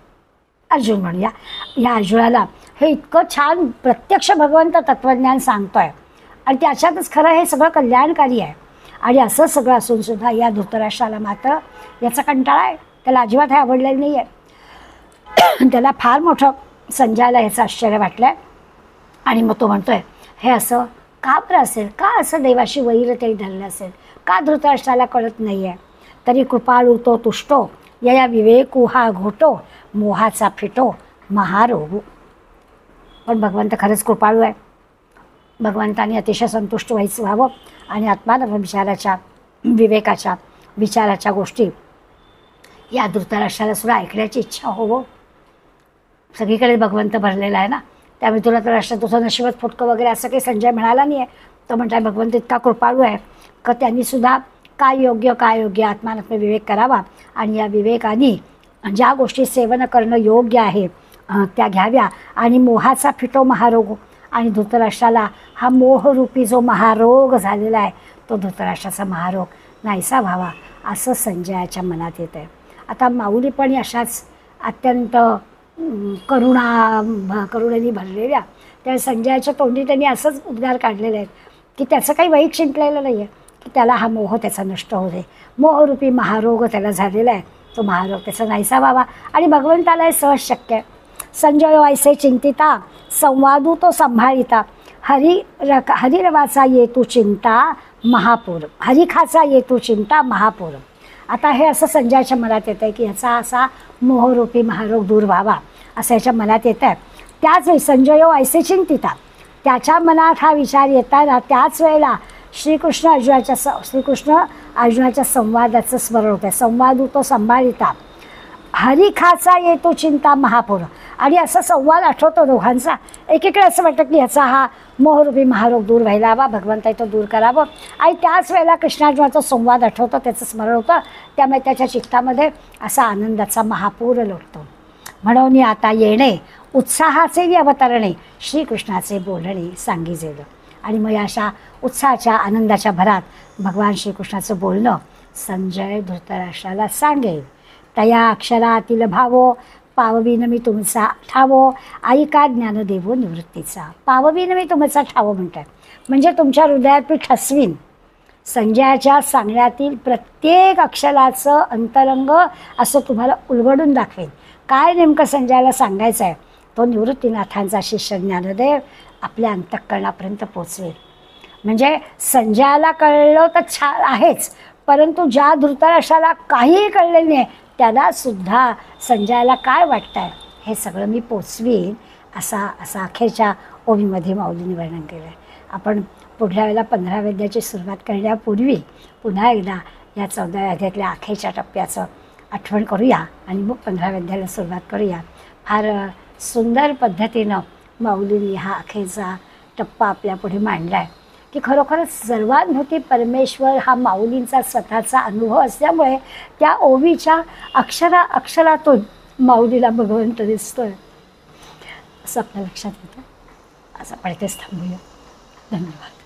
A: अर्जुन म्हणूया, या अर्जुनाला हे इतकं छान प्रत्यक्ष भगवंत तत्त्वज्ञान सांगतोय आणि त्याच्यातच खरं हे सगळं कल्याणकारी आहे. आणि असं सगळं असूनसुद्धा या धृतराष्ट्राला मात्र याचा कंटाळा आहे. त्याला अजिबात हे आवडलेलं नाही आहे. त्याला फार मोठं संजयाला ह्याचं आश्चर्य वाटलं आहे. आणि मग तो म्हणतोय हे असं का बरं असेल, का असं देवाशी वैर तरी धरलं असेल, का धृतराष्ट्राला कळत नाही आहे. तरी कृपाळू तो तुष्टो या विवेकू हा घोटो मोहाचा फिटो महारोगू. पण भगवंत खरंच कृपाळू आहे. भगवंताने अतिशय संतुष्ट व्हावं आणि आत्मानव विचाराच्या विवेकाच्या विचाराच्या गोष्टी या धृतराष्ट्राला सुद्धा ऐकण्याची इच्छा होवो. सगळीकडे भगवंत भरलेला आहे ना, त्यामुळे धृतराष्ट्र तुझं नशिबात फुटकं वगैरे असं काही संजय म्हणाला नाही आहे. तो म्हणताय भगवंत इतका कृपाळू आहे का त्यांनीसुद्धा काय योग्य आत्मानत्म विवेक करावा आणि या विवेकाने ज्या गोष्टी सेवन करणं योग्य आहे त्या घ्याव्या. आणि मोहाचा फिटो महारोग, आणि धृतराष्ट्राला हा मोहरूपी जो महारोग झालेला आहे तो धृतराष्ट्राचा महारोग नाहीसा व्हावा असं संजयाच्या मनात येतं आहे. आता माऊली पण अशाच अत्यंत करुणेने भरलेल्या त्या संजयाच्या तोंडी त्यांनी असंच उद्गार काढलेले आहेत की त्याचं काही वाईट शिंकलेलं नाही आहे, की त्याला हा मोह त्याचा नष्ट होऊ दे. मोहरूपी महारोग त्याला झालेला आहे, तो महारोग त्याचा नाहीसा व्हावा. आणि भगवंताला हे सहज शक्य आहे. संजय ऐसे चिंतिता संवादू तो संभाळिता हरिरवाचा येतू चिंता महापूर हरिखाचा येतू चिंता महापूर. आता हे असं संजयाच्या मनात येतं आहे की ह्याचा असा मोहरूपी महारोग दूर व्हावा असं याच्या मनात येतं आहे. त्याच वेळी संजय ऐसे चिंतिता, त्याच्या मनात हा विचार येताना त्याच वेळेला श्रीकृष्ण अर्जुनाच्या संवादाचं स्मरण होतं. संवादू तो संभाळिता हरिखाचा येतो चिंता महापूर. आणि असा संवाद आठवतो दोघांचा. एकीकडे असं वाटतं की ह्याचा हा मोहरूपी महारोग दूर व्हायला हवा, भगवंताई तो दूर करावं. आणि त्याच वेळेला कृष्णार्जुनाचा संवाद आठवतो, त्याचं स्मरण होतं. त्यामुळे त्याच्या चित्तामध्ये असा आनंदाचा महापूर लोटतो. म्हणून आता येणे उत्साहाचे अवतरणे श्रीकृष्णाचे बोलणे सांगिजेलं. आणि मग अशा उत्साहाच्या आनंदाच्या भरात भगवान श्रीकृष्णाचं बोलणं संजय धृतराष्ट्राला सांगेल. तया अक्षरातील भावो पाववीन मी तुमचा ठावो ऐका ज्ञानदेवो निवृत्तीचा. पाववीन मी तुमचा ठावो म्हणतात म्हणजे तुमच्या हृदयात मी ठसवीन. संजयाच्या सांगण्यातील प्रत्येक अक्षराचं अंतरंग असं तुम्हाला उलगडून दाखवेन. काय नेमकं संजयाला सांगायचं आहे तो निवृत्तीनाथांचा शिष्य ज्ञानदेव आपल्या अंतःकरणापर्यंत पोचवेल. म्हणजे संजयाला कळलं तर छान आहेच, परंतु ज्या धृतराष्ट्राला काहीही कळलेलं नाही त्याला सुद्धा संजयाला काय वाटतं आहे हे सगळं मी पोचवीन असा अखेरच्या ओवीमध्ये माऊलींनी वर्णन केलं आहे. आपण पुढल्या वेळेला 15व्या अध्यायाची सुरुवात करण्यापूर्वी पुन्हा एकदा या 14व्या अध्यायातल्या अखेरच्या टप्प्याचं आठवण करूया आणि मग 15व्या अध्यायाला सुरुवात करूया. फार सुंदर पद्धतीनं माऊलींनी हा अखेरचा टप्पा आपल्यापुढे मांडला आहे की खरोखरच सर्वानुभूती परमेश्वर हा माऊलींचा स्वतःचा अनुभव असल्यामुळे त्या ओवीच्या अक्षरातून माऊलीला भगवंत दिसतोय असं आपल्या लक्षात येतं. असं आपण इथेच थांबूया. धन्यवाद.